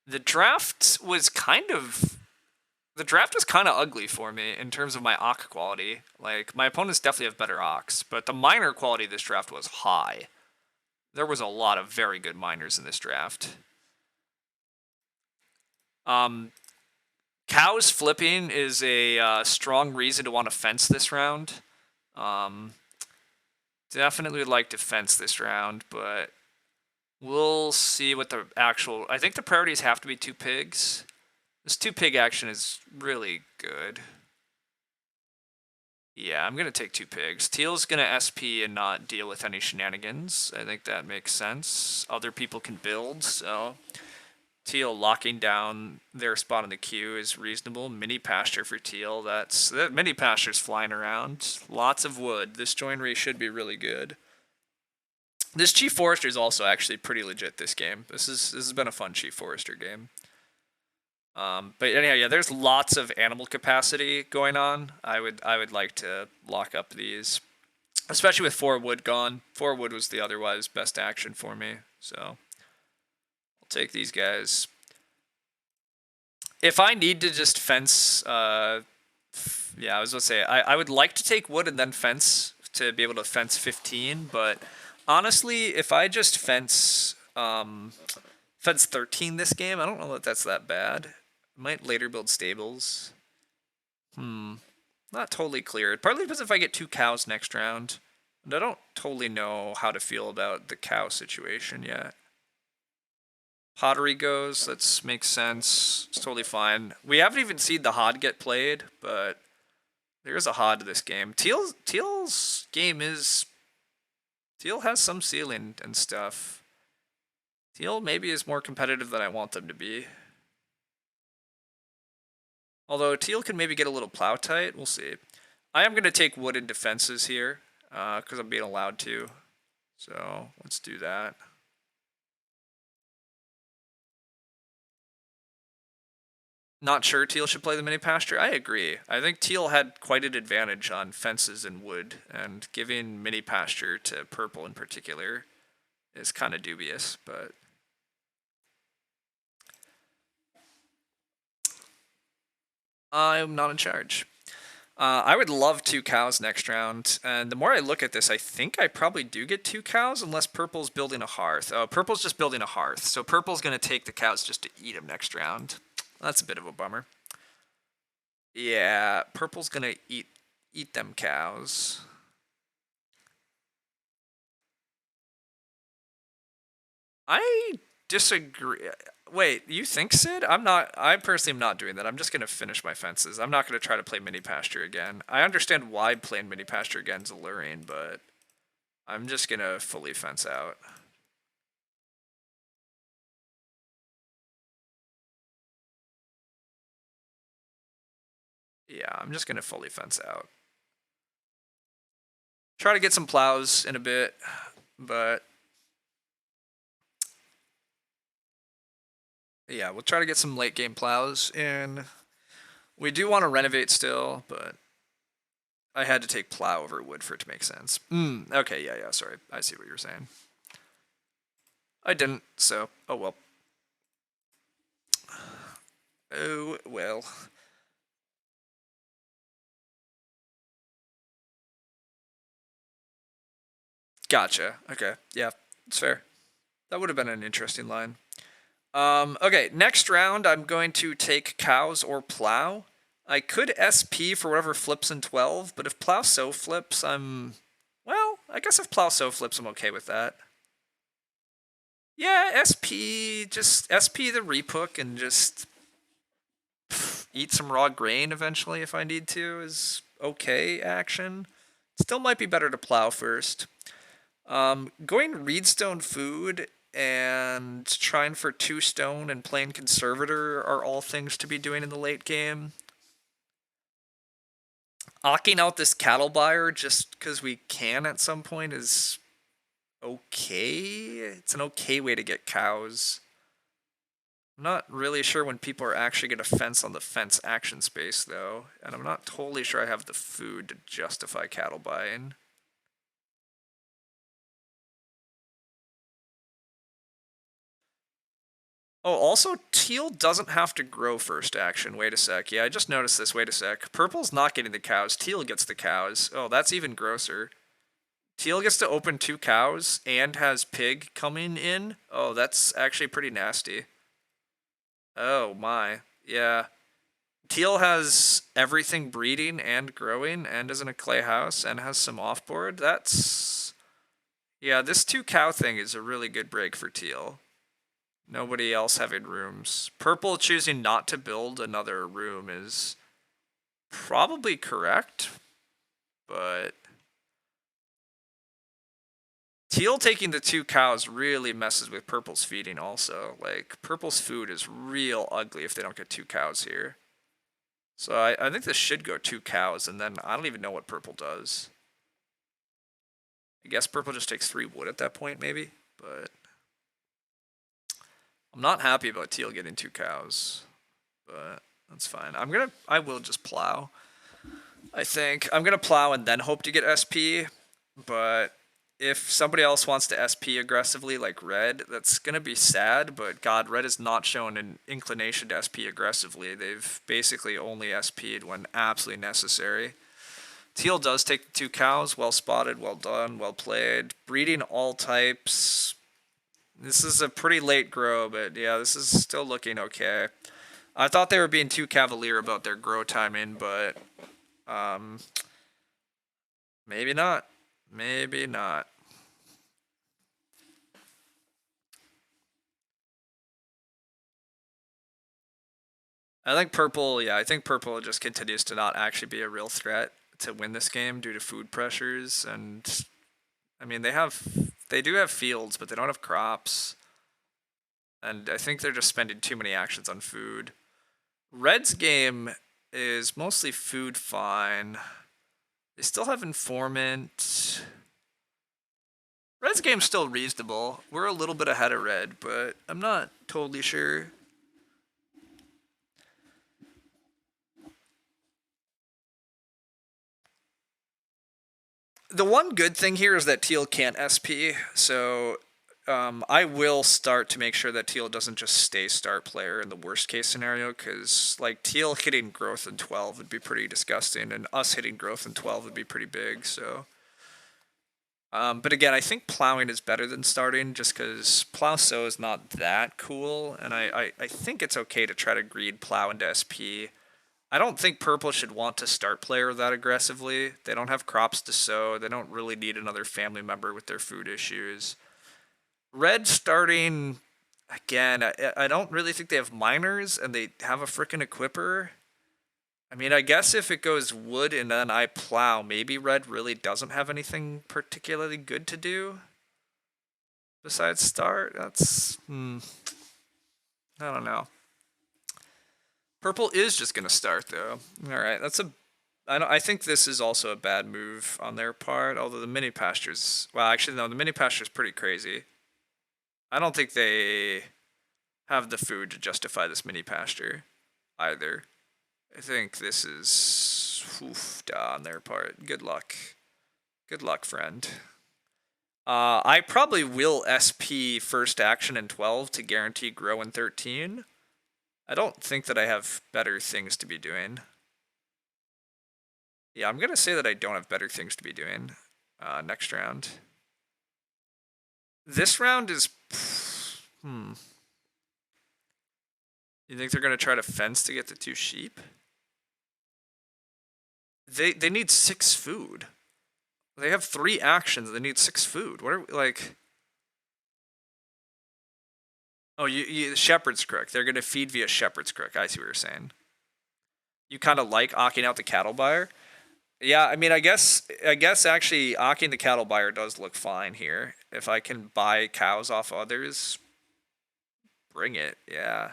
the draft was kind of ugly for me in terms of my ox quality. Like, my opponents definitely have better ox, but the miner quality of this draft was high. There was a lot of very good miners in this draft. Cows flipping is a strong reason to want to fence this round. Definitely would like to fence this round, but we'll see what the actual... I think the priorities have to be 2 pigs. This 2 pig action is really good. Yeah, I'm going to take 2 pigs. Teal's going to SP and not deal with any shenanigans. I think that makes sense. Other people can build, so... Teal locking down their spot in the queue is reasonable. Mini pasture for Teal. That mini pasture's flying around. Lots of wood. This joinery should be really good. This Chief Forester is also actually pretty legit this game. This has been a fun Chief Forester game. But anyhow, yeah, there's lots of animal capacity going on. I would like to lock up these, especially with 4 wood gone. 4 wood was the otherwise best action for me, so I'll take these guys. If I need to just fence, yeah, I was gonna say I would like to take wood and then fence to be able to fence 15, but honestly, if I just fence 13 this game, I don't know that that's that bad. Might later build stables. Not totally clear. It partly depends if I get 2 cows next round. And I don't totally know how to feel about the cow situation yet. Pottery goes, that makes sense. It's totally fine. We haven't even seen the Hod get played, but there is a Hod to this game. Teal's game is... Teal has some ceiling and stuff. Teal maybe is more competitive than I want them to be. Although Teal can maybe get a little plow tight, we'll see. I am going to take wooden defenses here, because I'm being allowed to. So, let's do that. Not sure Teal should play the mini pasture. I agree. I think Teal had quite an advantage on fences and wood, and giving mini pasture to purple in particular is kind of dubious, but... I'm not in charge. I would love 2 cows next round, and the more I look at this, I think I probably do get 2 cows unless purple's building a hearth. Oh, purple's just building a hearth, so purple's going to take the cows just to eat them next round. That's a bit of a bummer. Yeah, purple's going to eat them cows. I disagree. Wait, you think, Sid? I personally am not doing that. I'm just going to finish my fences. I'm not going to try to play mini pasture again. I understand why playing mini pasture again is alluring, but I'm just going to fully fence out. Yeah, I'm just going to fully fence out. Try to get some plows in a bit, but... Yeah, we'll try to get some late game plows in. We do want to renovate still, but I had to take plow over wood for it to make sense. Okay, yeah, sorry. I see what you're saying. I didn't, so, oh well. Oh, well. Gotcha. Okay, yeah, it's fair. That would have been an interesting line. Okay, next round I'm going to take cows or plow. I could SP for whatever flips in 12, but if plow so flips, well, I guess if plow so flips, I'm okay with that. Yeah, SP, just SP the repook and just eat some raw grain eventually if I need to is okay action. Still might be better to plow first. Going Reedstone Food and trying for 2 stone and playing Conservator are all things to be doing in the late game. Ocking out this cattle buyer just because we can at some point is okay. It's an okay way to get cows. I'm not really sure when people are actually going to fence on the fence action space, though, and I'm not totally sure I have the food to justify cattle buying. Oh, also, teal doesn't have to grow first action. Wait a sec. Yeah, I just noticed this. Wait a sec. Purple's not getting the cows. Teal gets the cows. Oh, that's even grosser. Teal gets to open 2 cows and has pig coming in. Oh, that's actually pretty nasty. Oh my. Yeah. Teal has everything breeding and growing and is in a clay house and has some offboard. That's... Yeah, this 2 cow thing is a really good break for teal. Nobody else having rooms. Purple choosing not to build another room is probably correct, but teal taking the 2 cows really messes with purple's feeding also. Like, purple's food is real ugly if they don't get 2 cows here. So I think this should go 2 cows, and then I don't even know what purple does. I guess purple just takes 3 wood at that point, maybe, but I'm not happy about teal getting 2 cows, but that's fine. I will just plow. I think I'm gonna plow and then hope to get SP, but if somebody else wants to SP aggressively like red, that's gonna be sad, but god, red has not shown an inclination to SP aggressively. They've basically only SP'd when absolutely necessary. Teal does take the 2 cows. Well spotted, well done, well played. Breeding all types. This is a pretty late grow, but yeah, this is still looking okay. I thought they were being too cavalier about their grow timing, but maybe not. Maybe not. I think purple just continues to not actually be a real threat to win this game due to food pressures, and I mean they do have fields, but they don't have crops. And I think they're just spending too many actions on food. Red's game is mostly food fine. They still have informant. Red's game's still reasonable. We're a little bit ahead of red, but I'm not totally sure. The one good thing here is that teal can't SP, so I will start to make sure that teal doesn't just stay start player in the worst case scenario, because like teal hitting growth in 12 would be pretty disgusting, and us hitting growth in 12 would be pretty big. So, but again, I think plowing is better than starting, just because plow sow is not that cool, and I think it's okay to try to greed plow into SP. I don't think purple should want to start player that aggressively. They don't have crops to sow. They don't really need another family member with their food issues. Red starting again. I don't really think they have miners, and they have a frickin' equipper. I mean, I guess if it goes wood and then I plow, maybe red really doesn't have anything particularly good to do besides start. That's I don't know. Purple is just gonna start though. All right, that's a. I think this is also a bad move on their part. Although the mini pastures, well, actually no, the mini pasture is pretty crazy. I don't think they have the food to justify this mini pasture either. I think this is oofda on their part. Good luck. Good luck, friend. I probably will SP first action in 12 to guarantee grow in 13. I don't think that I have better things to be doing. Yeah, I'm going to say that I don't have better things to be doing next round. This round is... You think they're going to try to fence to get the 2 sheep? They need 6 food. They have 3 actions. They need 6 food. What are like? Oh, you Shepherd's Crook. They're gonna feed via Shepherd's Crook. I see what you're saying. You kind of like ocking out the cattle buyer. Yeah, I mean, I guess actually ocking the cattle buyer does look fine here. If I can buy cows off others, bring it. Yeah.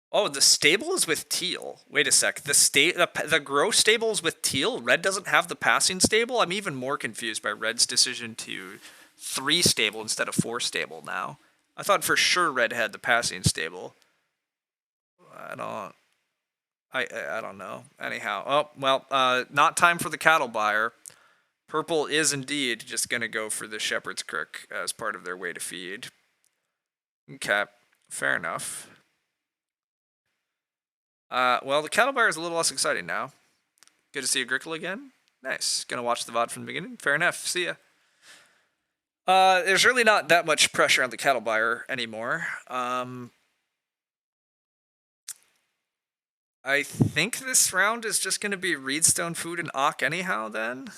Oh, the stable is with teal. Wait a sec. The grow stable is with teal. Red doesn't have the passing stable. I'm even more confused by Red's decision to 3 stable instead of 4 stable now. I thought for sure Red had the passing stable. I don't. I don't know. Anyhow, oh well. Not time for the cattle buyer. Purple is indeed just gonna go for the shepherd's crook as part of their way to feed. Okay, fair enough. Well, the cattle buyer is a little less exciting now. Good to see Agricola again. Nice. Gonna watch the VOD from the beginning. Fair enough. See ya. There's really not that much pressure on the cattle buyer anymore. I think this round is just gonna be Reedstone Food and Ock anyhow then.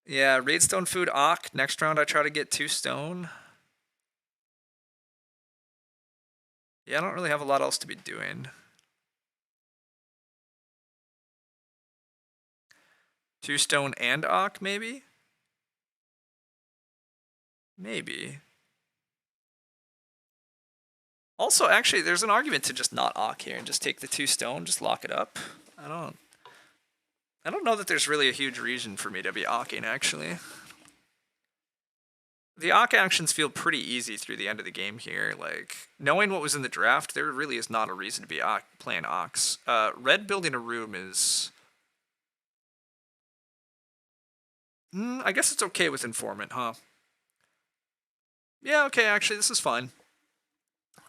Yeah, Reedstone Food, Ock. Next round I try to get 2 stone. Yeah, I don't really have a lot else to be doing. 2 stone and Ock, maybe? Maybe. Also, actually, there's an argument to just not Ock here and just take the 2 stone, just lock it up. I don't know that there's really a huge reason for me to be Ocking, actually. The Ock actions feel pretty easy through the end of the game here. Like, knowing what was in the draft, there really is not a reason to be playing Ocks. Red building a room is... I guess it's okay with Informant, huh? Yeah, okay, actually, this is fine.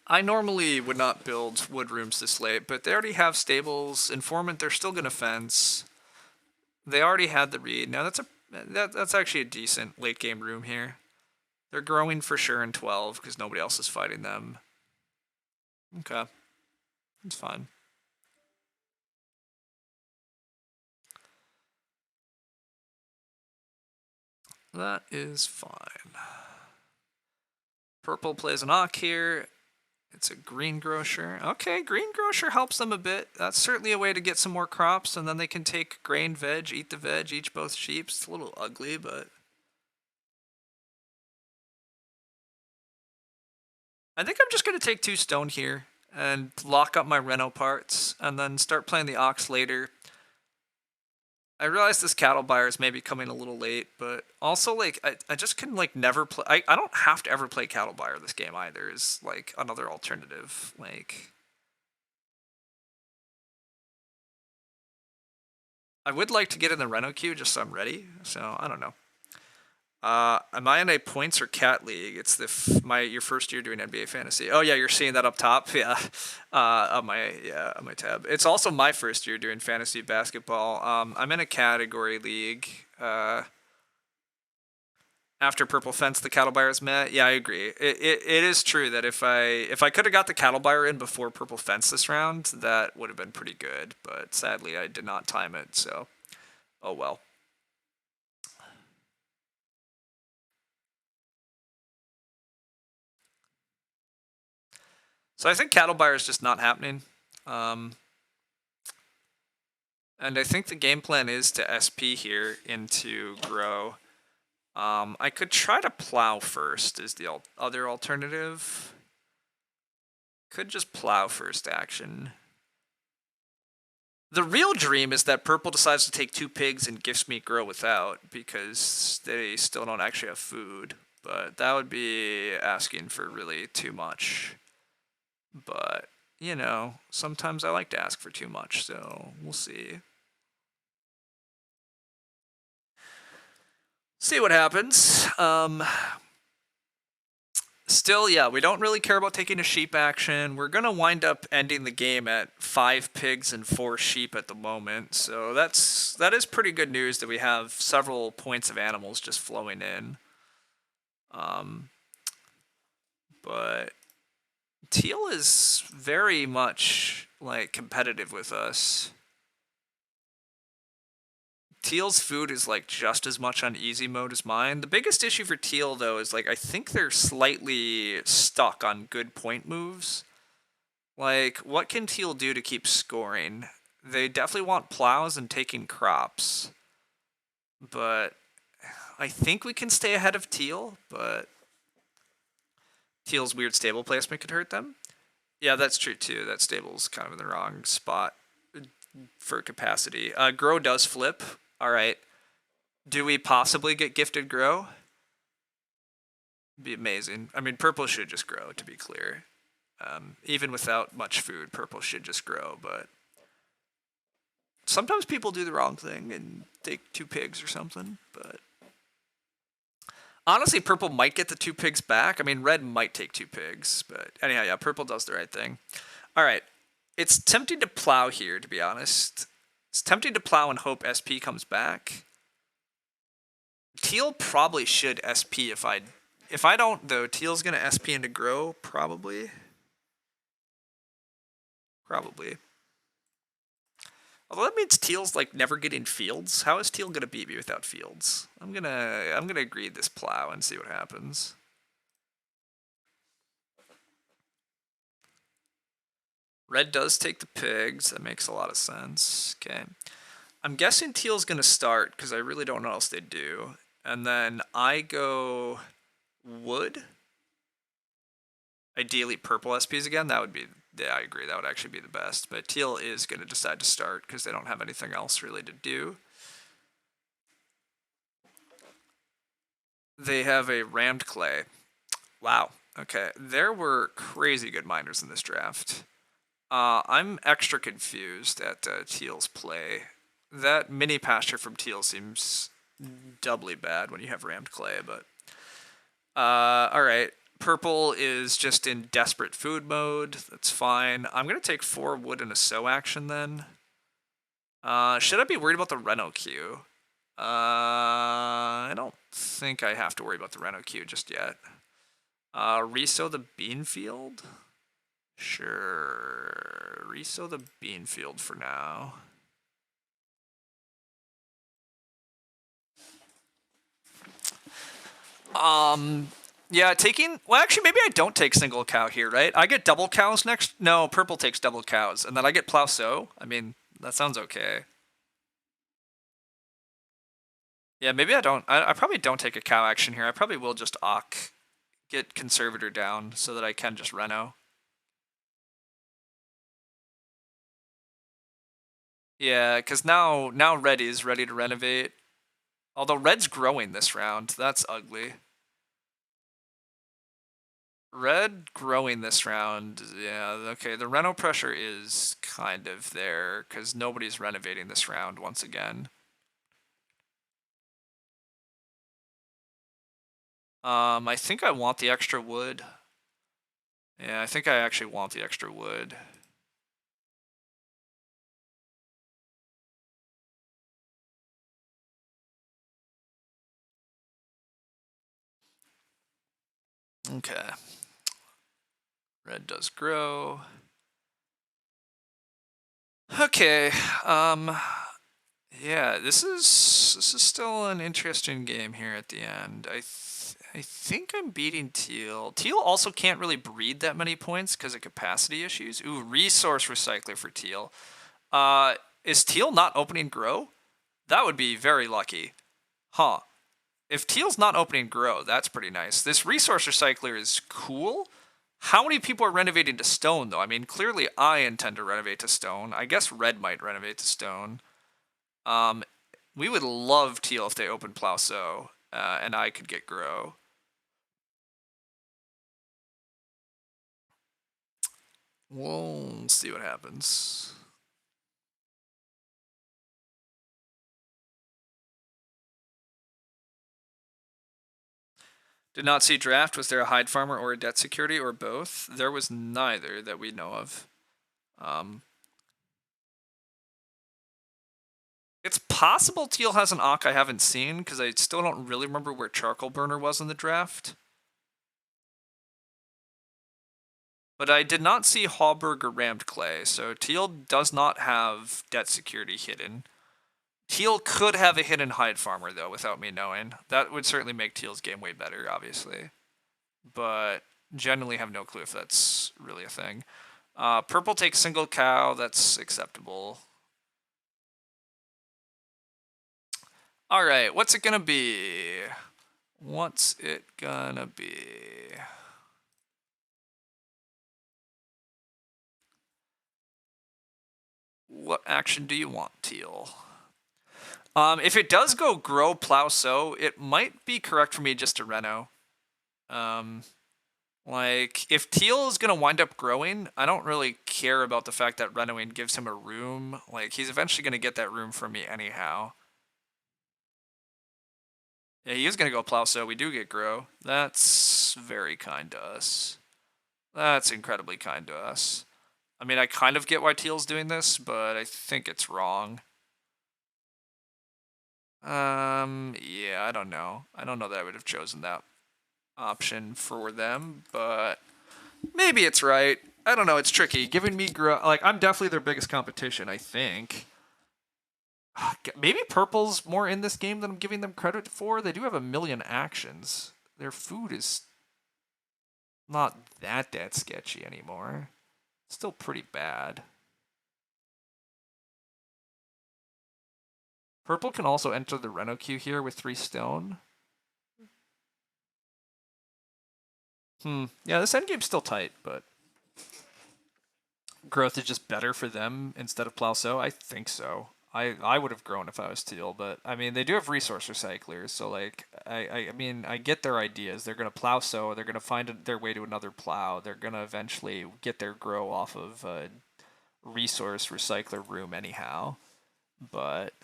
I normally would not build wood rooms this late, but they already have stables. Informant, they're still going to fence. They already had the reed. Now that's actually a decent late game room here. They're growing for sure in 12 because nobody else is fighting them. Okay, it's fine. That is fine. Purple plays an Ock here. It's a green grocer. Okay, green grocer helps them a bit. That's certainly a way to get some more crops, and then they can take grain, veg, eat the veg, eat both sheep. It's a little ugly, but... I think I'm just going to take 2 stone here and lock up my Reno parts, and then start playing the Ox later. I realize this cattle buyer is maybe coming a little late, but also, like, I just can, like, never play... I don't have to ever play cattle buyer this game either, is, like, another alternative. Like... I would like to get in the Reno queue just so I'm ready, so I don't know. Am I in a points or cat league? It's your first year doing NBA fantasy. Oh yeah, you're seeing that up top. Yeah, on my tab. It's also my first year doing fantasy basketball. I'm in a category league. After Purple Fence, the cattle buyer's met. Yeah, I agree. It is true that if I could have got the cattle buyer in before Purple Fence this round, that would have been pretty good. But sadly, I did not time it. So, oh well. So I think cattle buyer is just not happening. And I think the game plan is to SP here into grow. I could try to plow first is the other alternative. Could just plow first action. The real dream is that purple decides to take 2 pigs and gifts me grow without because they still don't actually have food. but that would be asking for really too much. But, you know, sometimes I like to ask for too much, so we'll see. See what happens. Still, yeah, we don't really care about taking a sheep action. We're going to wind up ending the game at 5 pigs and 4 sheep at the moment. So that is pretty good news that we have several points of animals just flowing in. But Teal is very much like competitive with us. Teal's food is like just as much on easy mode as mine. The biggest issue for Teal though is like I think they're slightly stuck on good point moves. Like, what can Teal do to keep scoring? They definitely want plows and taking crops. But I think we can stay ahead of Teal, but Teal's weird stable placement could hurt them. Yeah, that's true too. That stable's kind of in the wrong spot for capacity. Grow does flip. All right. Do we possibly get gifted Grow? Be amazing. I mean, purple should just grow, to be clear. Even without much food, purple should just grow, but sometimes people do the wrong thing and take 2 pigs or something, but honestly, purple might get the 2 pigs back. I mean, red might take 2 pigs, but anyhow, yeah, purple does the right thing. All right. It's tempting to plow here, to be honest. It's tempting to plow and hope SP comes back. Teal probably should SP if I don't, though. Teal's going to SP into Grow, probably. Probably. Although that means Teal's like never getting fields. How is Teal gonna beat me without fields? I'm gonna agree this plow and see what happens. Red does take the pigs. That makes a lot of sense. Okay. I'm guessing Teal's gonna start because I really don't know what else they do. And then I go wood. Ideally purple SPs again. That would be, yeah, I agree. That would actually be the best. But Teal is going to decide to start because they don't have anything else really to do. They have a rammed clay. Wow. Okay. There were crazy good miners in this draft. I'm extra confused at Teal's play. That mini pasture from Teal seems doubly bad when you have rammed clay, but all right. Purple is just in desperate food mode. That's fine. I'm going to take 4 wood and a sow action then. Should I be worried about the Reno queue? I don't think I have to worry about the Reno queue just yet. Resow the bean field? Sure. Resow the bean field for now. Yeah, well, actually, maybe I don't take single cow here, right? I get double cows next. No, purple takes double cows, and then I get plow sow. I mean, that sounds okay. Yeah, maybe I don't. I probably don't take a cow action here. I probably will just get conservator down so that I can just reno. Yeah, because now red is ready to renovate. Although red's growing this round. That's ugly. Red growing this round, yeah, okay, the reno pressure is kind of there, because nobody's renovating this round once again. I think I want the extra wood. Yeah, I think I actually want the extra wood. Okay. Red does grow. Okay, yeah, this is still an interesting game here at the end. I think I'm beating Teal. Teal also can't really breed that many points because of capacity issues. Ooh, resource recycler for Teal. Is Teal not opening Grow? That would be very lucky. Huh. If Teal's not opening Grow, that's pretty nice. This resource recycler is cool. How many people are renovating to stone, though? I mean, clearly I intend to renovate to stone. I guess red might renovate to stone. We would love Teal if they open Plow Sow, and I could get Grow. We'll see what happens. Did not see draft. Was there a hide farmer or a debt security or both? There was neither that we know of. It's possible Teal has an Auk I haven't seen, because I still don't really remember where Charcoal Burner was in the draft. But I did not see Hauberg or Rammed Clay, so Teal does not have debt security hidden. Teal could have a hidden hide farmer, though, without me knowing. That would certainly make Teal's game way better, obviously. But generally have no clue if that's really a thing. Purple takes single cow, that's acceptable. Alright, what's it gonna be? What's it gonna be? What action do you want, Teal? If it does go grow, plow, sow, it might be correct for me just to reno. Like, if Teal is going to wind up growing, I don't really care about the fact that renoing gives him a room. Like, he's eventually going to get that room from me anyhow. Yeah, he is going to go plow, so we do get grow. That's very kind to us. That's incredibly kind to us. I mean, I kind of get why Teal's doing this, but I think it's wrong. Yeah, I don't know. I don't know that I would have chosen that option for them, but maybe it's right. I don't know. It's tricky. Giving me like, I'm definitely their biggest competition, I think. Maybe purple's more in this game than I'm giving them credit for. They do have a million actions. Their food is not that sketchy anymore. Still pretty bad. Purple can also enter the Reno queue here with 3 stone. Yeah, this endgame's still tight, but growth is just better for them instead of plow sow. I think so. I would have grown if I was Teal, but I mean they do have resource recyclers, so like I mean I get their ideas. They're gonna plow sow. They're gonna find their way to another plow. They're gonna eventually get their grow off of a resource recycler room anyhow. But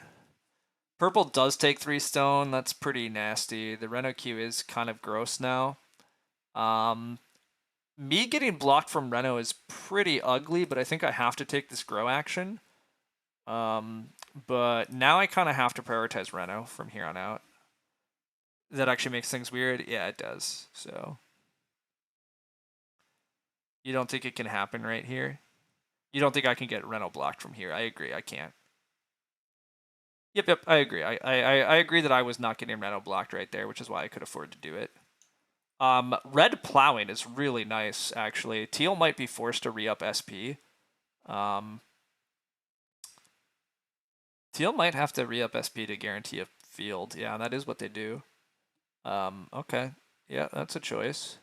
purple does take 3 stone. That's pretty nasty. The Reno Q is kind of gross now. Me getting blocked from Reno is pretty ugly, but I think I have to take this grow action. But now I kind of have to prioritize Reno from here on out. That actually makes things weird? Yeah, it does. So you don't think it can happen right here? You don't think I can get Reno blocked from here? I agree, I can't. Yep, I agree. I agree that I was not getting Reno blocked right there, which is why I could afford to do it. Red plowing is really nice, actually. Teal might be forced to re-up SP. Teal might have to re-up SP to guarantee a field. Yeah, that is what they do. Okay. Yeah, that's a choice.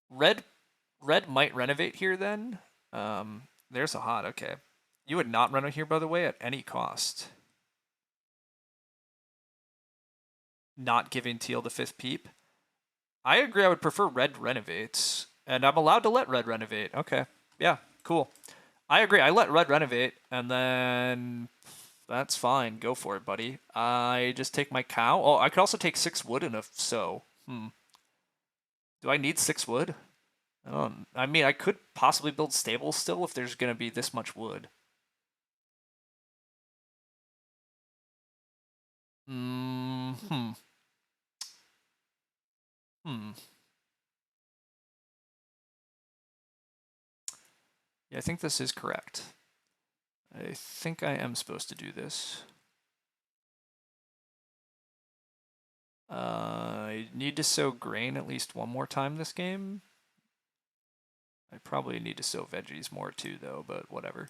Red might renovate here then. There's a hot. Okay. You would not reno here, by the way, at any cost. Not giving Teal the 5th peep. I agree. I would prefer red renovates, and I'm allowed to let red renovate. Okay. Yeah, cool. I agree. I let red renovate, and then that's fine. Go for it, buddy. I just take my cow. Oh, I could also take 6 wood and a sow. Do I need 6 wood? I mean, I could possibly build stables still if there's going to be this much wood. Yeah, I think this is correct. I think I am supposed to do this. I need to sow grain at least one more time this game. I probably need to sow veggies more too, though, but whatever.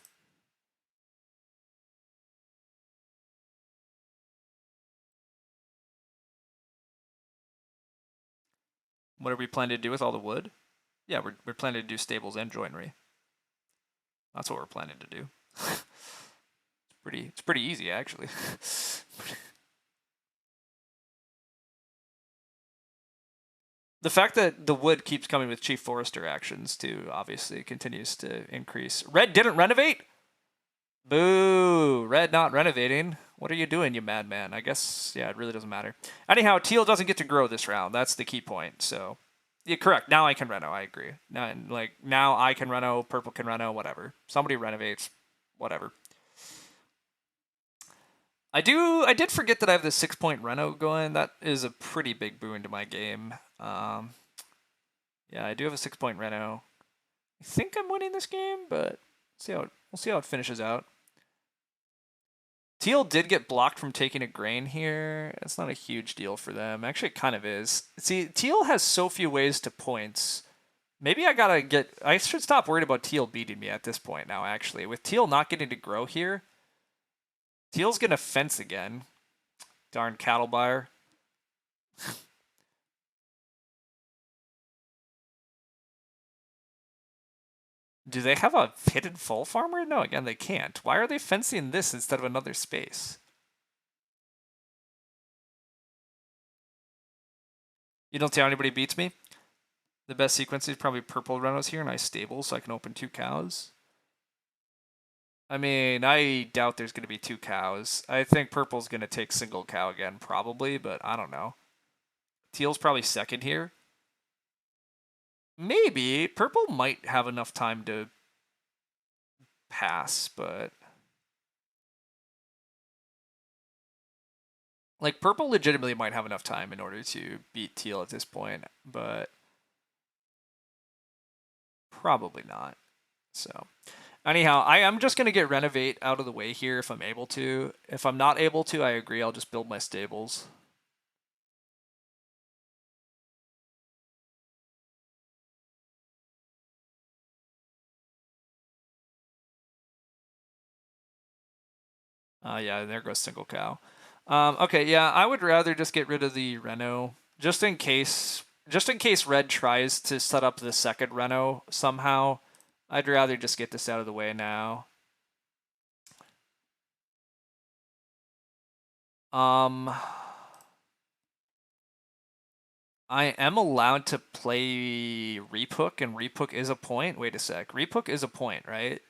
What are we planning to do with all the wood? Yeah, we're planning to do stables and joinery. That's what we're planning to do. It's pretty easy, actually. The fact that the wood keeps coming with Chief Forester actions, too, obviously continues to increase. Red didn't renovate? Boo! Red not renovating. What are you doing, you madman? I guess, yeah, it really doesn't matter. Anyhow, teal doesn't get to grow this round. That's the key point, so... Yeah, correct. Now I can reno. I agree. Now I can reno, purple can reno, whatever. Somebody renovates, whatever. I did forget that I have the 6-point reno going. That is a pretty big boon to my game. Yeah, I do have a 6-point reno. I think I'm winning this game, but we'll see how it finishes out. Teal did get blocked from taking a grain here. It's not a huge deal for them. Actually, it kind of is. See, Teal has so few ways to points. Maybe I should stop worried about Teal beating me at this point now, actually. With Teal not getting to grow here, Teal's going to fence again. Darn cattle buyer. Do they have a hidden full farmer? No, again, they can't. Why are they fencing this instead of another space? You don't see how anybody beats me? The best sequence is probably purple renos here, nice stable, so I can open 2 cows. I mean, I doubt there's going to be 2 cows. I think purple's going to take single cow again, probably, but I don't know. Teal's probably second here. Maybe. Purple might have enough time to pass, but... Like, purple legitimately might have enough time in order to beat teal at this point, but... Probably not. So... Anyhow, I am just going to get renovate out of the way here if I'm able to. If I'm not able to, I agree, I'll just build my stables. Yeah, there goes single cow. Okay, yeah, I would rather just get rid of the reno, just in case red tries to set up the second reno somehow. I'd rather just get this out of the way now. I am allowed to play Reaphook, and Reaphook is a point. Wait a sec. Reaphook is a point, right?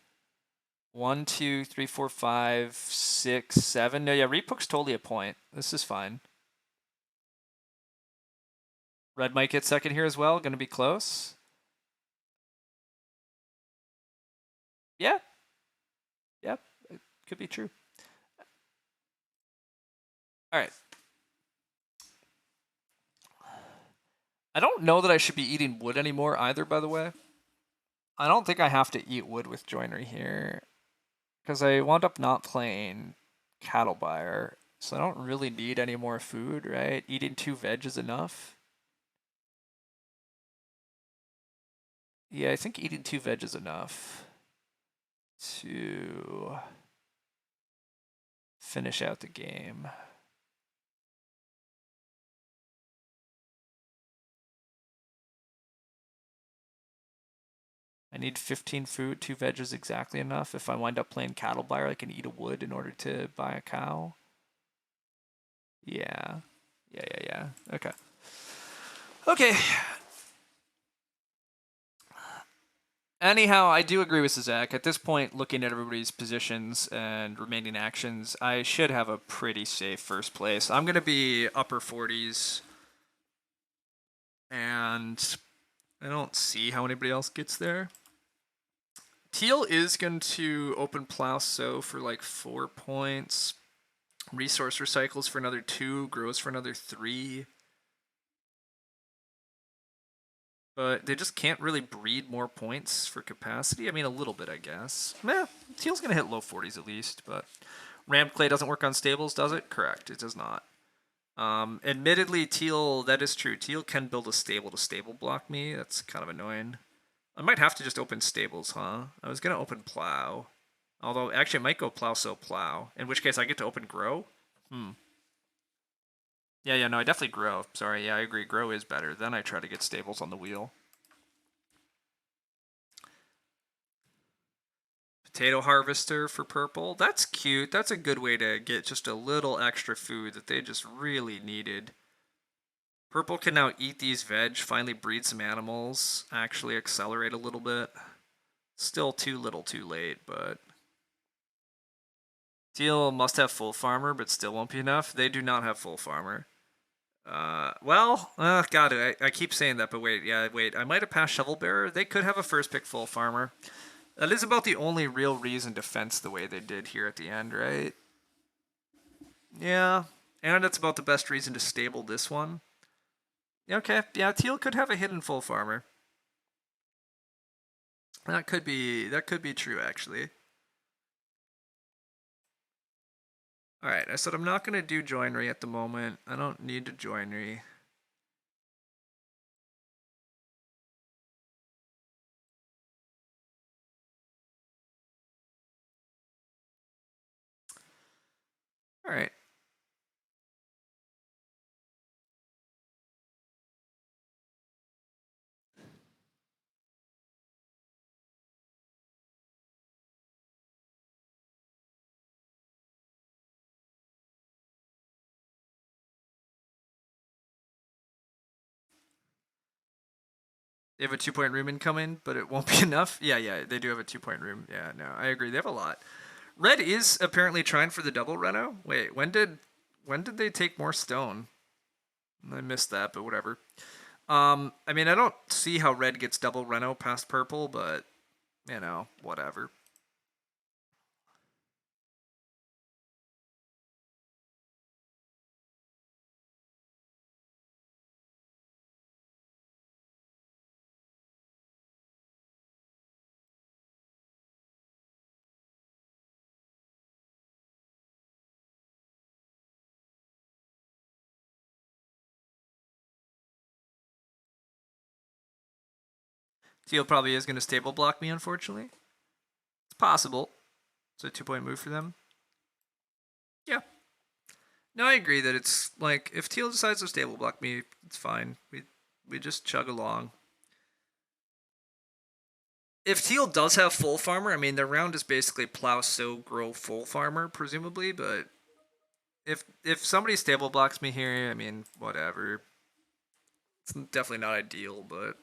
1, 2, 3, 4, 5, 6, 7. No, yeah, Reaphook's totally a point. This is fine. Red might get second here as well. Going to be close. Yeah. Yep. It could be true. All right. I don't know that I should be eating wood anymore either, by the way. I don't think I have to eat wood with joinery here, because I wound up not playing cattle buyer, so I don't really need any more food, right? Eating 2 veg is enough. Yeah, I think eating 2 veg is enough to finish out the game. I need 15 food, 2 veg is exactly enough. If I wind up playing cattle buyer, I can eat a wood in order to buy a cow. Yeah. Yeah. Okay. Okay. Anyhow, I do agree with Zach. At this point, looking at everybody's positions and remaining actions, I should have a pretty safe first place. I'm going to be upper 40s. And I don't see how anybody else gets there. Teal is going to open plow sow for like 4 points. Resource recycles for another 2. Grows for another 3. But they just can't really breed more points for capacity. I mean, a little bit, I guess. Teal's going to hit low 40s at least, but rammed clay doesn't work on stables, does it? Correct, it does not. Admittedly, Teal, that is true. Teal can build a stable to stable block me. That's kind of annoying. I might have to just open stables, huh? I was going to open plow. Although, actually, I might go plow, so plow. In which case, I get to open grow? Yeah, no, I definitely grow. Sorry, yeah, I agree. Grow is better. Then I try to get stables on the wheel. Potato harvester for purple. That's cute. That's a good way to get just a little extra food that they just really needed. Purple can now eat these veg, finally breed some animals, actually accelerate a little bit. Still too little too late, but... Teal must have full farmer, but still won't be enough. They do not have full farmer. God, I keep saying that, but wait, I might have passed Shovel Bearer. They could have a first pick full farmer. That is about the only real reason to fence the way they did here at the end, right? Yeah, and that's about the best reason to stable this one. Okay, yeah, Teal could have a hidden full farmer. That could be true actually. All right, I said I'm not gonna do joinery at the moment. I don't need to joinery. All right. They have a 2-point room incoming, but it won't be enough. Yeah, they do have a 2-point room. Yeah, no, I agree. They have a lot. Red is apparently trying for the double reno. Wait, when did they take more stone? I missed that, but whatever. I mean, I don't see how red gets double reno past purple, but you know, whatever. Teal probably is going to stable block me, unfortunately. It's possible. It's a 2-point move for them. Yeah. No, I agree that it's like if Teal decides to stable block me, it's fine. We just chug along. If Teal does have full farmer, I mean their round is basically plow, sow, grow, full farmer, presumably. But if somebody stable blocks me here, I mean whatever. It's definitely not ideal, but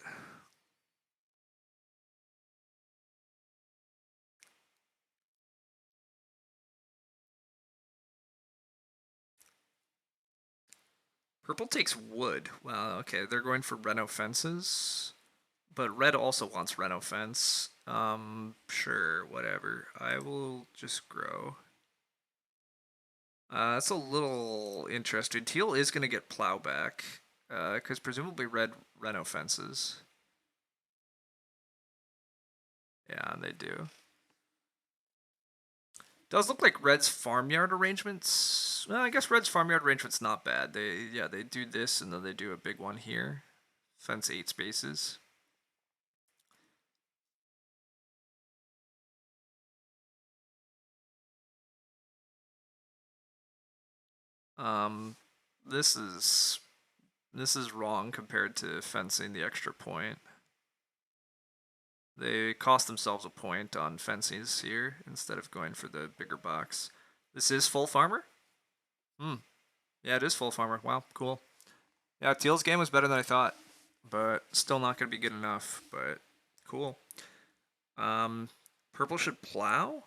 purple takes wood. Wow, okay, they're going for Reno fences, but red also wants Reno fence. Sure, whatever. I will just grow. That's a little interesting. Teal is going to get plow back, because presumably red Reno fences. Yeah, they do. Does look like Red's farmyard arrangements. Well, I guess Red's farmyard arrangement's not bad. They do this and then they do a big one here. Fence 8 spaces. Um, this is wrong compared to fencing the extra point. They cost themselves a point on fences here instead of going for the bigger box. This is full farmer? Yeah, it is full farmer. Wow, cool. Yeah, Teal's game was better than I thought, but still not going to be good enough, but cool. Purple should plow?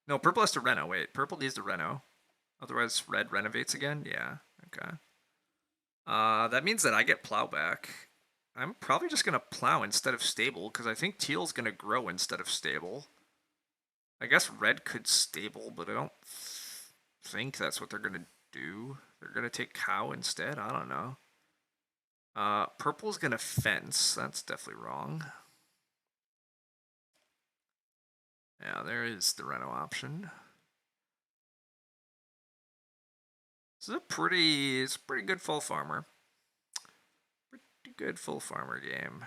No, purple has to reno. Wait, purple needs to reno. Otherwise, red renovates again? Yeah, okay. That means that I get plow back. I'm probably just going to plow instead of stable, because I think teal's going to grow instead of stable. I guess red could stable, but I don't think that's what they're going to do. They're going to take cow instead? I don't know. Purple's going to fence. That's definitely wrong. Yeah, there is the reno option. This is a pretty good full farmer. Pretty good full farmer game.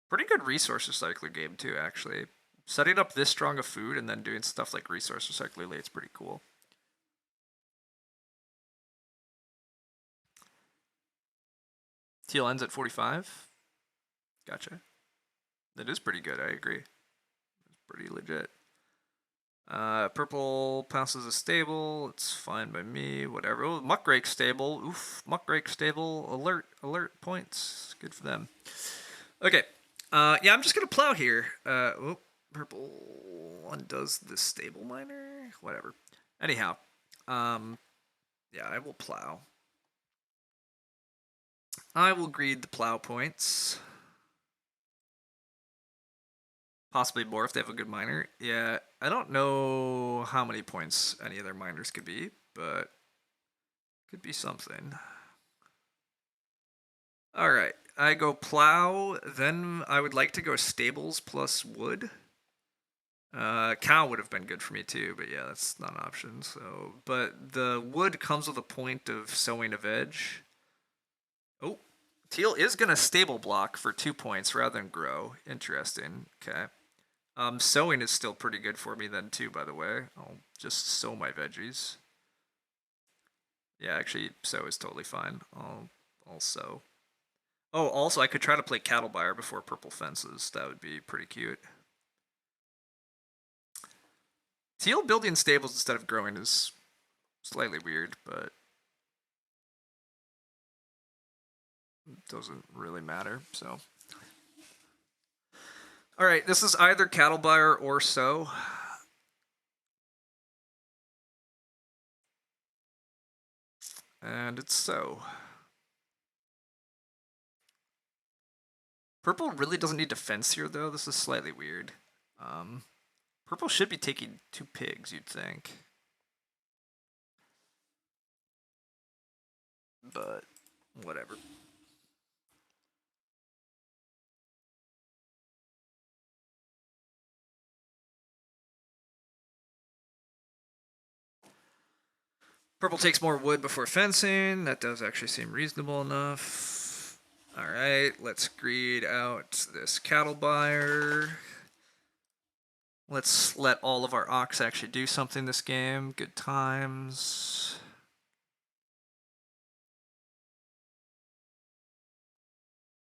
Pretty good resource recycler game too, actually. Setting up this strong of food and then doing stuff like resource recycler late is pretty cool. Teal ends at 45. Gotcha. That is pretty good, I agree. It's pretty legit. Purple passes a stable. It's fine by me. Whatever. Oh, Muckrake stable. Oof. Muckrake stable. Alert. Alert points. Good for them. Okay. Yeah, I'm just gonna plow here. Purple undoes the stable miner. Whatever. Anyhow. Yeah, I will plow. I will greed the plow points. Possibly more if they have a good miner. Yeah, I don't know how many points any of their miners could be, but could be something. Alright, I go plow, then I would like to go stables plus wood. Cow would have been good for me too, but yeah, that's not an option. So, but the wood comes with a point of sowing a veg. Oh, teal is gonna stable block for 2 points rather than grow. Interesting. Okay. Sowing is still pretty good for me then too, by the way. I'll just sow my veggies. Yeah, actually, sow is totally fine. I'll sow. Oh, also, I could try to play cattle buyer before purple fences. That would be pretty cute. Teal building stables instead of growing is slightly weird, but it doesn't really matter, so. Alright, this is either cattle buyer or sow. And it's sow. Purple really doesn't need defense here, though. This is slightly weird. Purple should be taking 2 pigs, you'd think. But, whatever. Purple takes more wood before fencing. That does actually seem reasonable enough. Alright, let's greed out this cattle buyer. Let's let all of our ox actually do something this game. Good times.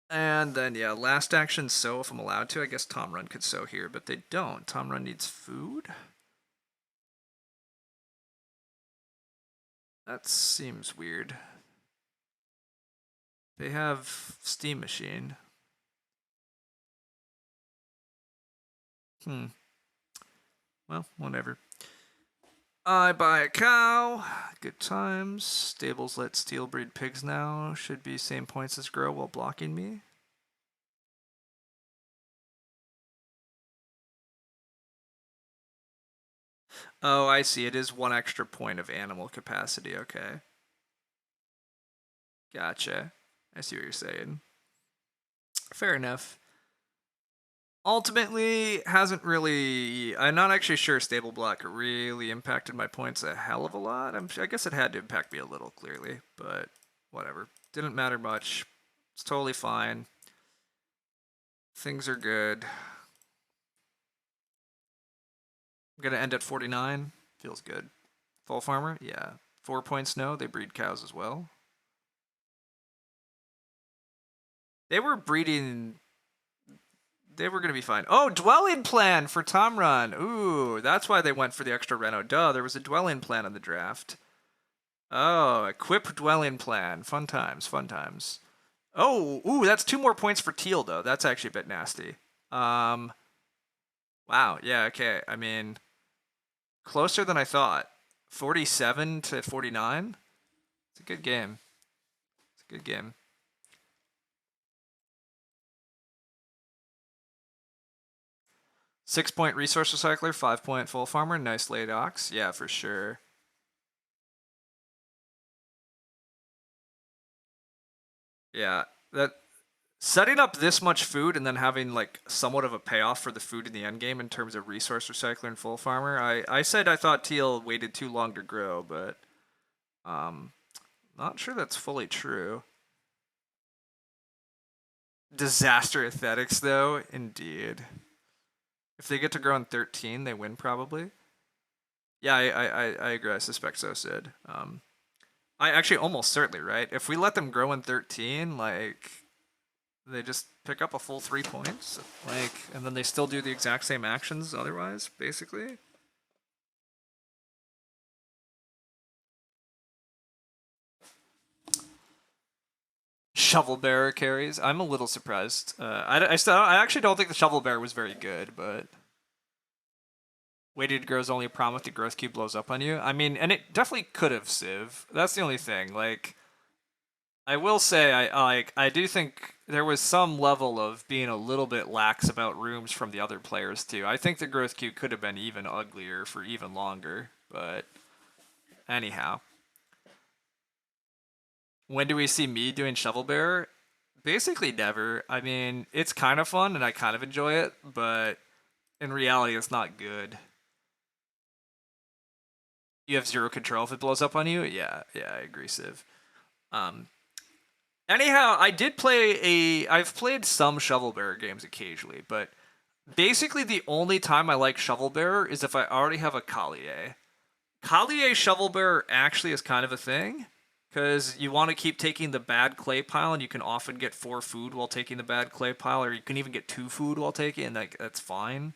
And then, yeah, last action sow if I'm allowed to. I guess Tom Run could sow here, but they don't. Tom Run needs food? That seems weird. They have Steam Machine. Well, whatever. I buy a cow. Good times. Stables let steel breed pigs now. Should be same points as grow while blocking me. Oh, I see. It is 1 extra point of animal capacity. Okay. Gotcha. I see what you're saying. Fair enough. Ultimately, hasn't really. I'm not actually sure stable block really impacted my points a hell of a lot. I guess it had to impact me a little, clearly, but whatever. Didn't matter much. It's totally fine. Things are good. I'm gonna end at 49. Feels good. Full farmer? Yeah. 4 points no. They breed cows as well. They were breeding. They were gonna be fine. Oh, dwelling plan for Tom Run. Ooh, that's why they went for the extra reno. Duh, there was a dwelling plan in the draft. Oh, equip dwelling plan. Fun times, fun times. Oh, ooh, that's 2 more points for teal though. That's actually a bit nasty. Wow, yeah, okay. I mean, closer than I thought. 47 to 49. It's a good game. It's a good game. Six-point resource recycler, 5-point full farmer, nice laid ox. Yeah, for sure. Yeah, that setting up this much food and then having like somewhat of a payoff for the food in the end game in terms of resource recycler and full farmer. I said I thought teal waited too long to grow, but not sure that's fully true. Disaster aesthetics though, indeed. If they get to grow in 13, they win probably. Yeah, I agree. I suspect so, Sid. I actually almost certainly right. If we let them grow in 13, like they just pick up a full 3 points, like, and then they still do the exact same actions otherwise, basically. shovel bearer carries. I'm a little surprised. I actually don't think the shovel bearer was very good, but weighted grow is only a problem if the growth cube blows up on you. I mean, and it definitely could have Civ. That's the only thing. Like, I will say, I do think there was some level of being a little bit lax about rooms from the other players too. I think the growth cube could have been even uglier for even longer, but anyhow. When do we see me doing shovel bearer? Basically never. I mean, it's kind of fun and I kind of enjoy it, but in reality, it's not good. You have zero control if it blows up on you. Yeah, I agree, Civ. Um, anyhow, I've played some shovel bearer games occasionally, but basically the only time I like shovel bearer is if I already have a Collier. Collier shovel bearer actually is kind of a thing. Because you want to keep taking the bad clay pile, and you can often get 4 food while taking the bad clay pile, or you can even get 2 food while taking it, and that's fine.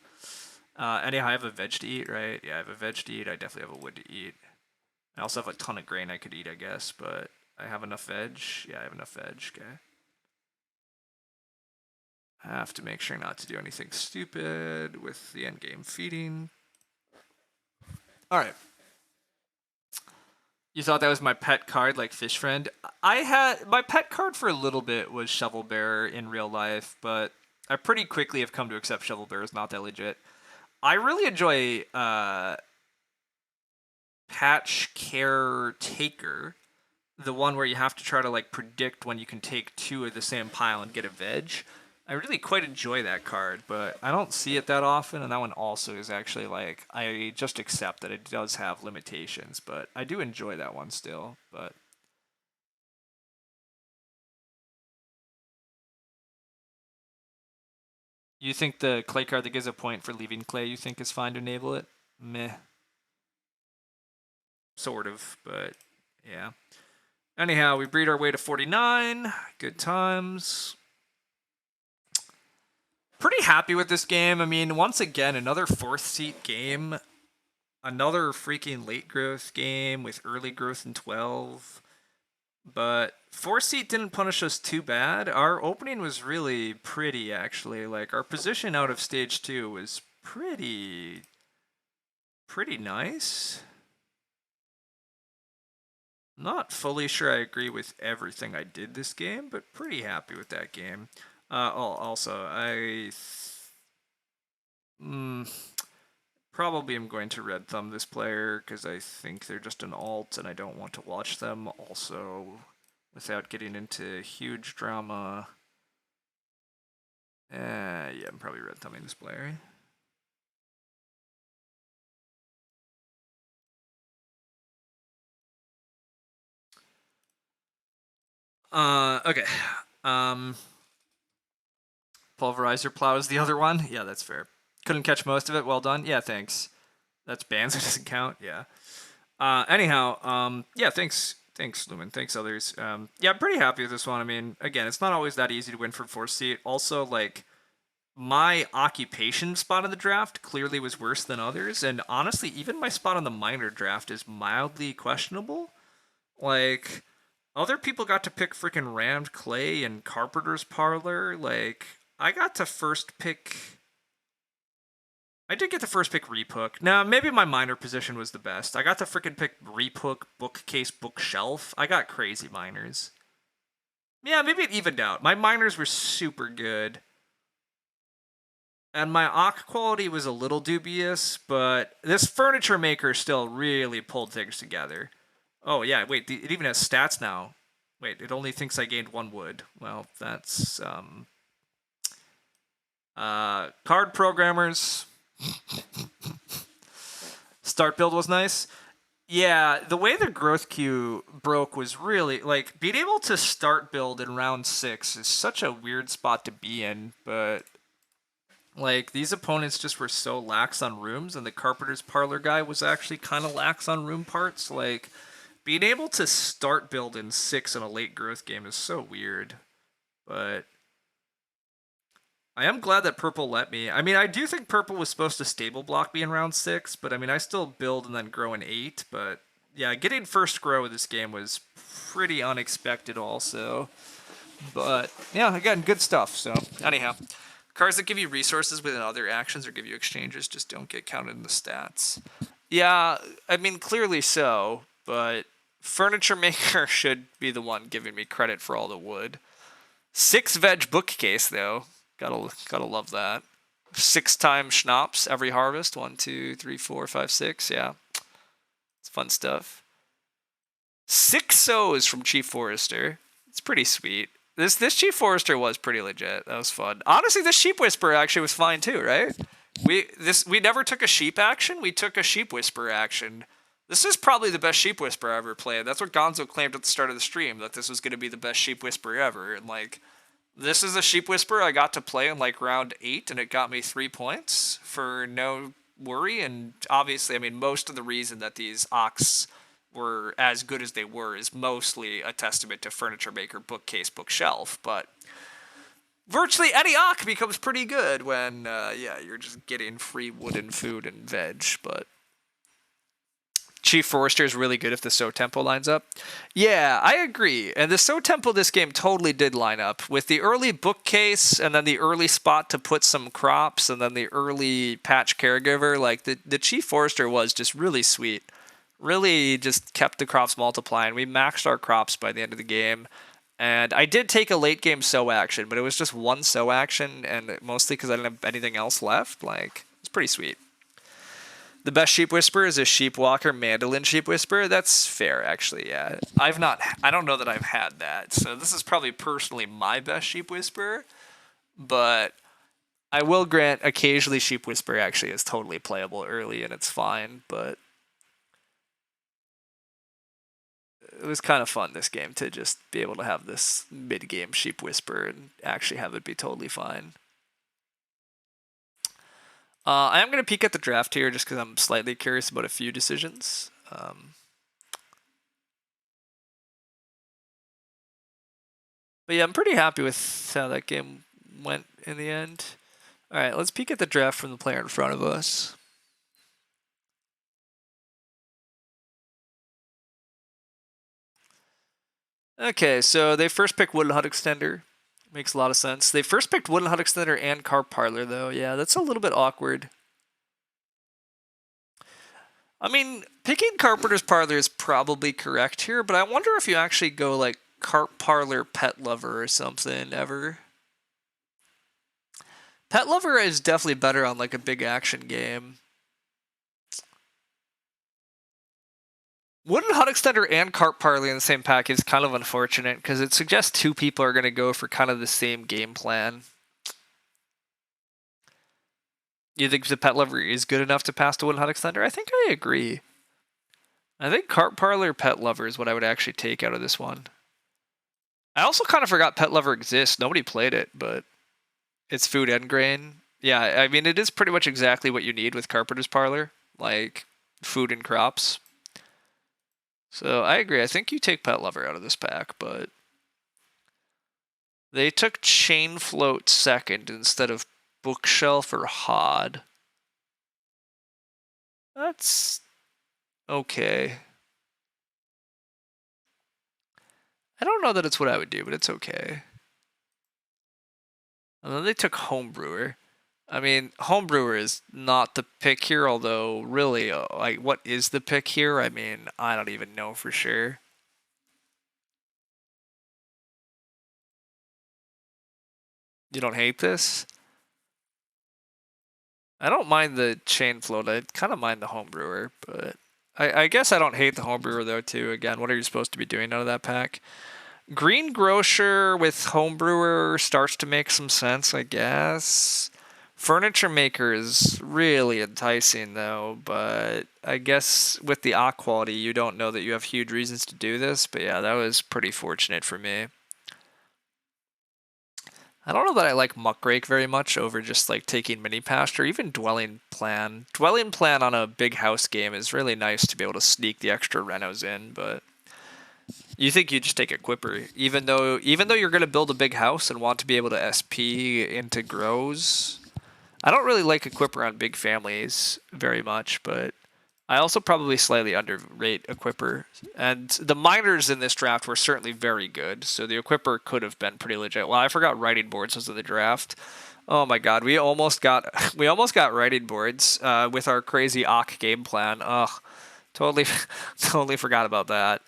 Anyhow, I have a veg to eat, right? Yeah, I have a veg to eat. I definitely have a wood to eat. I also have a ton of grain I could eat, I guess, but I have enough veg. Yeah, I have enough veg. Okay. I have to make sure not to do anything stupid with the endgame feeding. All right. You thought that was my pet card, like Fish Friend? I had my pet card for a little bit was Shovel Bearer in real life, but I pretty quickly have come to accept Shovel Bearer is not that legit. I really enjoy Patch Caretaker, the one where you have to try to like predict when you can take 2 of the same pile and get a veg. I really quite enjoy that card, but I don't see it that often, and that one also is actually like, I just accept that it does have limitations, but I do enjoy that one still, but... You think the clay card that gives a point for leaving clay, you think is fine to enable it? Meh. Sort of, but yeah. Anyhow, we breed our way to 49. Good times. Pretty happy with this game. I mean, once again, another 4th seat game. Another freaking late growth game with early growth in 12. But 4th seat didn't punish us too bad. Our opening was really pretty, actually. Like, our position out of stage 2 was pretty nice. Not fully sure I agree with everything I did this game, but pretty happy with that game. Also, probably am going to red thumb this player because I think they're just an alt and I don't want to watch them. Also, without getting into huge drama, yeah, I'm probably red thumbing this player. Okay. Pulverizer plow is the other one. Yeah, that's fair. Couldn't catch most of it. Well done. Yeah, thanks. That's bans. It doesn't count. Yeah. Anyhow, yeah, thanks, Lumen. Thanks, others. Yeah, I'm pretty happy with this one. I mean, again, it's not always that easy to win from 4th seat. Also, like, my occupation spot in the draft clearly was worse than others, and honestly, even my spot on the minor draft is mildly questionable. Like, other people got to pick freaking Rammed Clay and Carpenter's Parlor. Like, I got to first pick... I did get the first pick Reephook. Now, maybe my minor position was the best. I got to freaking pick Reephook, Bookcase, Bookshelf. I got crazy minors. Yeah, maybe it evened out. My minors were super good. And my Ock quality was a little dubious, but this furniture maker still really pulled things together. Oh, yeah, wait, it even has stats now. Wait, it only thinks I gained 1 wood. Well, that's, card programmers... Start build was nice. Yeah, the way the growth queue broke was really, like, being able to start build in round 6 is such a weird spot to be in, but, like, these opponents just were so lax on rooms, and the Carpenter's Parlor guy was actually kind of lax on room parts. Like, being able to start build in 6 in a late growth game is so weird, but... I am glad that purple let me. I mean, I do think purple was supposed to stable block me in round 6, but I mean, I still build and then grow in 8. But yeah, getting first grow with this game was pretty unexpected also. But yeah, again, good stuff. So anyhow, cards that give you resources within other actions or give you exchanges just don't get counted in the stats. Yeah, I mean clearly so, but Furniture Maker should be the one giving me credit for all the wood. 6 veg bookcase though, gotta love that. 6 times schnapps every harvest. 1, 2, 3, 4, 5, 6. Yeah, it's fun stuff. 6 sows from Chief Forester. It's pretty sweet. This Chief Forester was pretty legit. That was fun. Honestly, this Sheep Whisperer actually was fine too, right? We never took a sheep action. We took a Sheep Whisperer action. This is probably the best Sheep Whisperer I ever played. That's what Gonzo claimed at the start of the stream, that this was going to be the best Sheep Whisperer ever. And like, this is a Sheep Whisperer I got to play in like round 8, and it got me 3 points for no worry. And obviously, I mean, most of the reason that these Ox were as good as they were is mostly a testament to Furniture Maker, Bookcase, Bookshelf. But virtually any Ock becomes pretty good when, yeah, you're just getting free wooden food and veg. But Chief Forester is really good if the Sow Tempo lines up. Yeah, I agree. And the Sow Tempo this game totally did line up. With the early bookcase and then the early spot to put some crops and then the early patch caregiver, like the Chief Forester was just really sweet. Really just kept the crops multiplying. We maxed our crops by the end of the game. And I did take a late game sow action, but it was just one sow action, and mostly because I didn't have anything else left. Like, it's pretty sweet. The best Sheep Whisperer is a Sheepwalker Mandolin Sheep Whisperer. That's fair, actually, yeah. I don't know that I've had that. So this is probably personally my best Sheep Whisperer. But I will grant occasionally Sheep Whisperer actually is totally playable early, and it's fine. But it was kind of fun this game to just be able to have this mid-game Sheep Whisperer and actually have it be totally fine. I am going to peek at the draft here just because I'm slightly curious about a few decisions. But yeah, I'm pretty happy with how that game went in the end. All right, let's peek at the draft from the player in front of us. Okay, so they first picked Woodland Hut Extender. Makes a lot of sense. They first picked Woodland Hut Extender and Carp Parlor, though. Yeah, that's a little bit awkward. I mean, picking Carpenter's Parlor is probably correct here, but I wonder if you actually go like Carp Parlor Pet Lover or something ever. Pet Lover is definitely better on like a big action game. Wooden Hut Extender and Carp Parley in the same pack is kind of unfortunate because it suggests 2 people are going to go for kind of the same game plan. You think the Pet Lover is good enough to pass the Wooden Hut Extender? I think I agree. I think Carp Parlor Pet Lover is what I would actually take out of this one. I also kind of forgot Pet Lover exists. Nobody played it, but it's food and grain. Yeah, I mean, it is pretty much exactly what you need with Carpenter's Parlor, like food and crops. So I agree. I think you take Pet Lover out of this pack, but they took Chain Float second instead of Bookshelf or Hod. That's okay. I don't know that it's what I would do, but it's okay. And then they took Homebrewer. I mean, Homebrewer is not the pick here, although really, like, what is the pick here? I mean, I don't even know for sure. You don't hate this? I don't mind the Chain Float. I kind of mind the Homebrewer, but I guess I don't hate the Homebrewer, though, too. Again, what are you supposed to be doing out of that pack? Green Grocer with Homebrewer starts to make some sense, I guess. Furniture Maker is really enticing, though, but I guess with the Ock quality, you don't know that you have huge reasons to do this. But yeah, that was pretty fortunate for me. I don't know that I like Muckrake very much over just like taking Mini Pasture, even Dwelling Plan. Dwelling Plan on a big house game is really nice to be able to sneak the extra Renos in, but you think you just take Equipper, even though you're going to build a big house and want to be able to SP into grows. I don't really like Equipper on big families very much, but I also probably slightly underrate Equipper. And the miners in this draft were certainly very good, so the Equipper could have been pretty legit. Well, I forgot writing boards was in the draft. Oh my god, we almost got writing boards with our crazy Ock game plan. Ugh, totally totally forgot about that.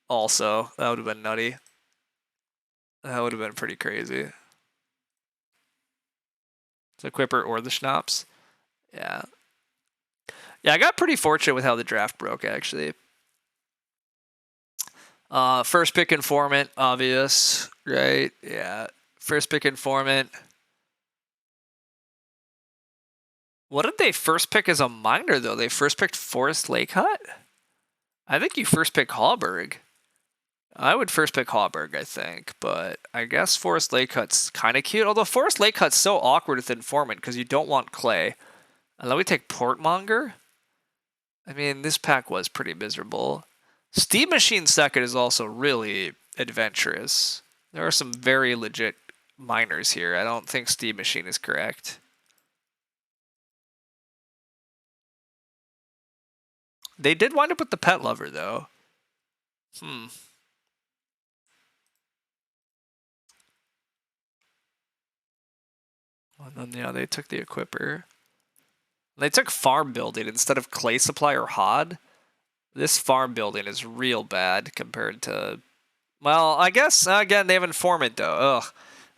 Also, that would have been nutty. That would have been pretty crazy. The Equipper or the Schnapps. Yeah. Yeah, I got pretty fortunate with how the draft broke, actually. First pick Informant, obvious, right? Yeah. First pick Informant. What did they first pick as a minor, though? They first picked Forest Lake Hut? I think you first pick Hallberg. I would first pick Hallberg, I think, but I guess Forest Lake Hut's kind of cute. Although Forest Lake Hut's so awkward with Informant because you don't want Clay. And then we take Portmonger. I mean, this pack was pretty miserable. Steam Machine second is also really adventurous. There are some very legit miners here. I don't think Steam Machine is correct. They did wind up with the Pet Lover, though. And then, yeah, they took the Equipper. They took Farm Building instead of Clay Supply or Hod. This Farm Building is real bad compared to... Well, I guess, again, they have Informant, though. Ugh.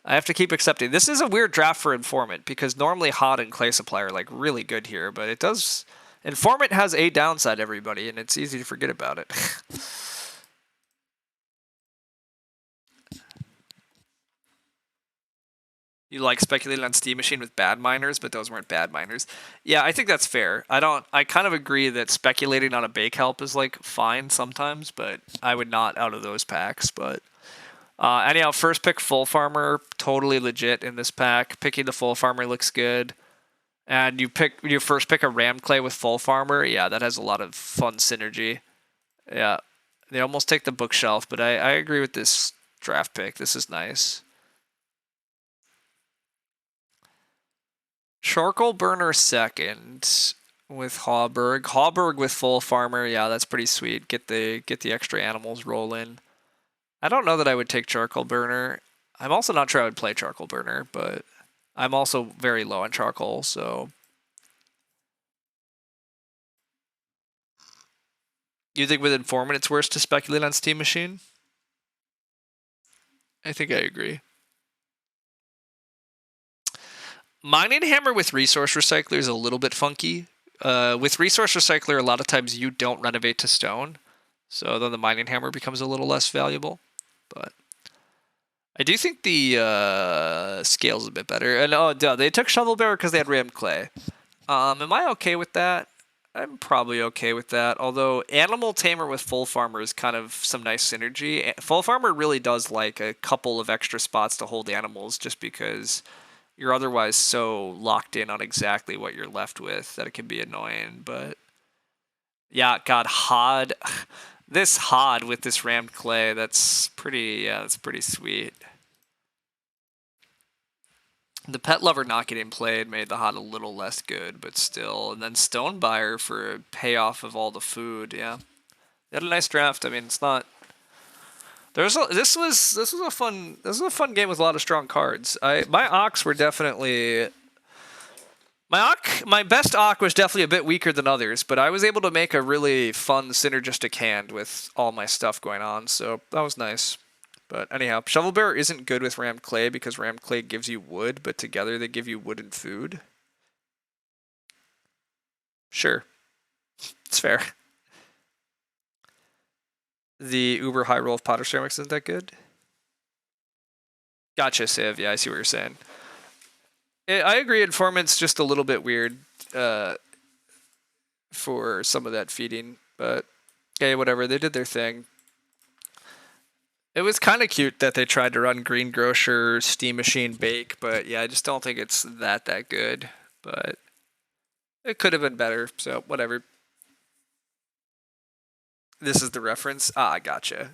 I have to keep accepting. This is a weird draft for Informant, because normally Hod and Clay Supply are, like, really good here, but it does... Informant has a downside, everybody, and it's easy to forget about it. You like speculating on Steam Machine with bad miners, but those weren't bad miners. Yeah, I think that's fair. I kind of agree that speculating on a bake help is like fine sometimes, but I would not out of those packs. But anyhow, first pick Full Farmer, totally legit in this pack. Picking the Full Farmer looks good. And you first pick a Ram Clay with Full Farmer, yeah, that has a lot of fun synergy. Yeah. They almost take the bookshelf, but I agree with this draft pick. This is nice. Charcoal Burner second with Hallberg. Hallberg with Full Farmer, yeah, that's pretty sweet. Get the extra animals rolling. I don't know that I would take Charcoal Burner. I'm also not sure I would play Charcoal Burner, but I'm also very low on Charcoal, so... You think with Informant it's worse to speculate on Steam Machine? I think I agree. Mining Hammer with Resource Recycler is a little bit funky. With Resource Recycler, a lot of times you don't renovate to stone, so then the Mining Hammer becomes a little less valuable. But I do think the scale's a bit better. And oh, duh, they took Shovel Bearer because they had Ram Clay. Am I okay with that? I'm probably okay with that. Although Animal Tamer with Full Farmer is kind of some nice synergy. Full Farmer really does like a couple of extra spots to hold animals just because you're otherwise so locked in on exactly what you're left with that it can be annoying. But yeah, God, Hod. This Hod with this rammed clay, that's pretty sweet. The Pet Lover not getting played made the Hod a little less good, but still. And then Stonebuyer for a payoff of all the food, yeah. They had a nice draft. I mean, it's not... This was a fun game with a lot of strong cards. My Ox were definitely... My best Ock was definitely a bit weaker than others, but I was able to make a really fun synergistic hand with all my stuff going on, so that was nice. But anyhow, Shovel Bearer isn't good with Rammed Clay because Rammed Clay gives you wood, but together they give you wood and food. Sure. It's fair. The Uber high roll of Potter Ceramics isn't that good? Gotcha, Civ. Yeah, I see what you're saying. I agree, Informant's just a little bit weird for some of that feeding, but okay, whatever. They did their thing. It was kind of cute that they tried to run Green Grocer, Steam Machine, Bake, but yeah, I just don't think it's that good. But it could have been better, so whatever. This is the reference? Ah, gotcha.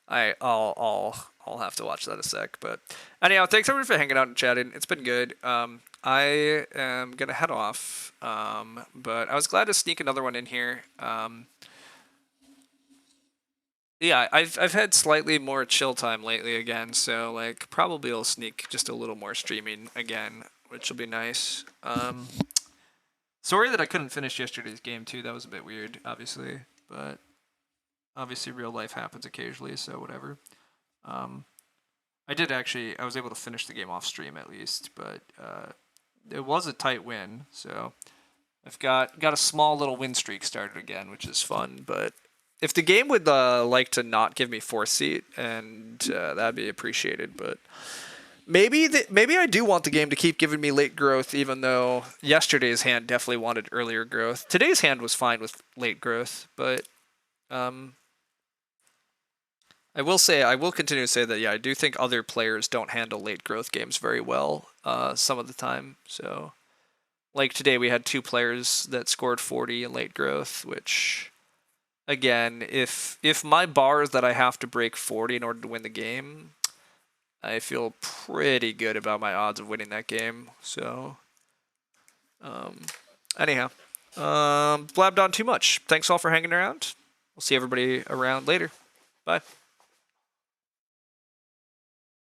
I'll have to watch that a sec. But anyhow, thanks everyone for hanging out and chatting. It's been good. I am gonna head off. But I was glad to sneak another one in here. Yeah, I've had slightly more chill time lately again, so like probably I'll sneak just a little more streaming again, which will be nice. Sorry that I couldn't finish yesterday's game too. That was a bit weird, obviously, but obviously real life happens occasionally, so whatever. Um, I did actually. I was able to finish the game off stream at least, but it was a tight win. So I've got a small little win streak started again, which is fun. But if the game would like to not give me fourth seat, and that'd be appreciated. But maybe I do want the game to keep giving me late growth, even though yesterday's hand definitely wanted earlier growth. Today's hand was fine with late growth, but I will continue to say that yeah, I do think other players don't handle late growth games very well some of the time. So like today we had two players that scored 40 in late growth, which again, if my bar is that I have to break 40 in order to win the game, I feel pretty good about my odds of winning that game. So anyhow, blabbed on too much. Thanks all for hanging around. We'll see everybody around later. Bye.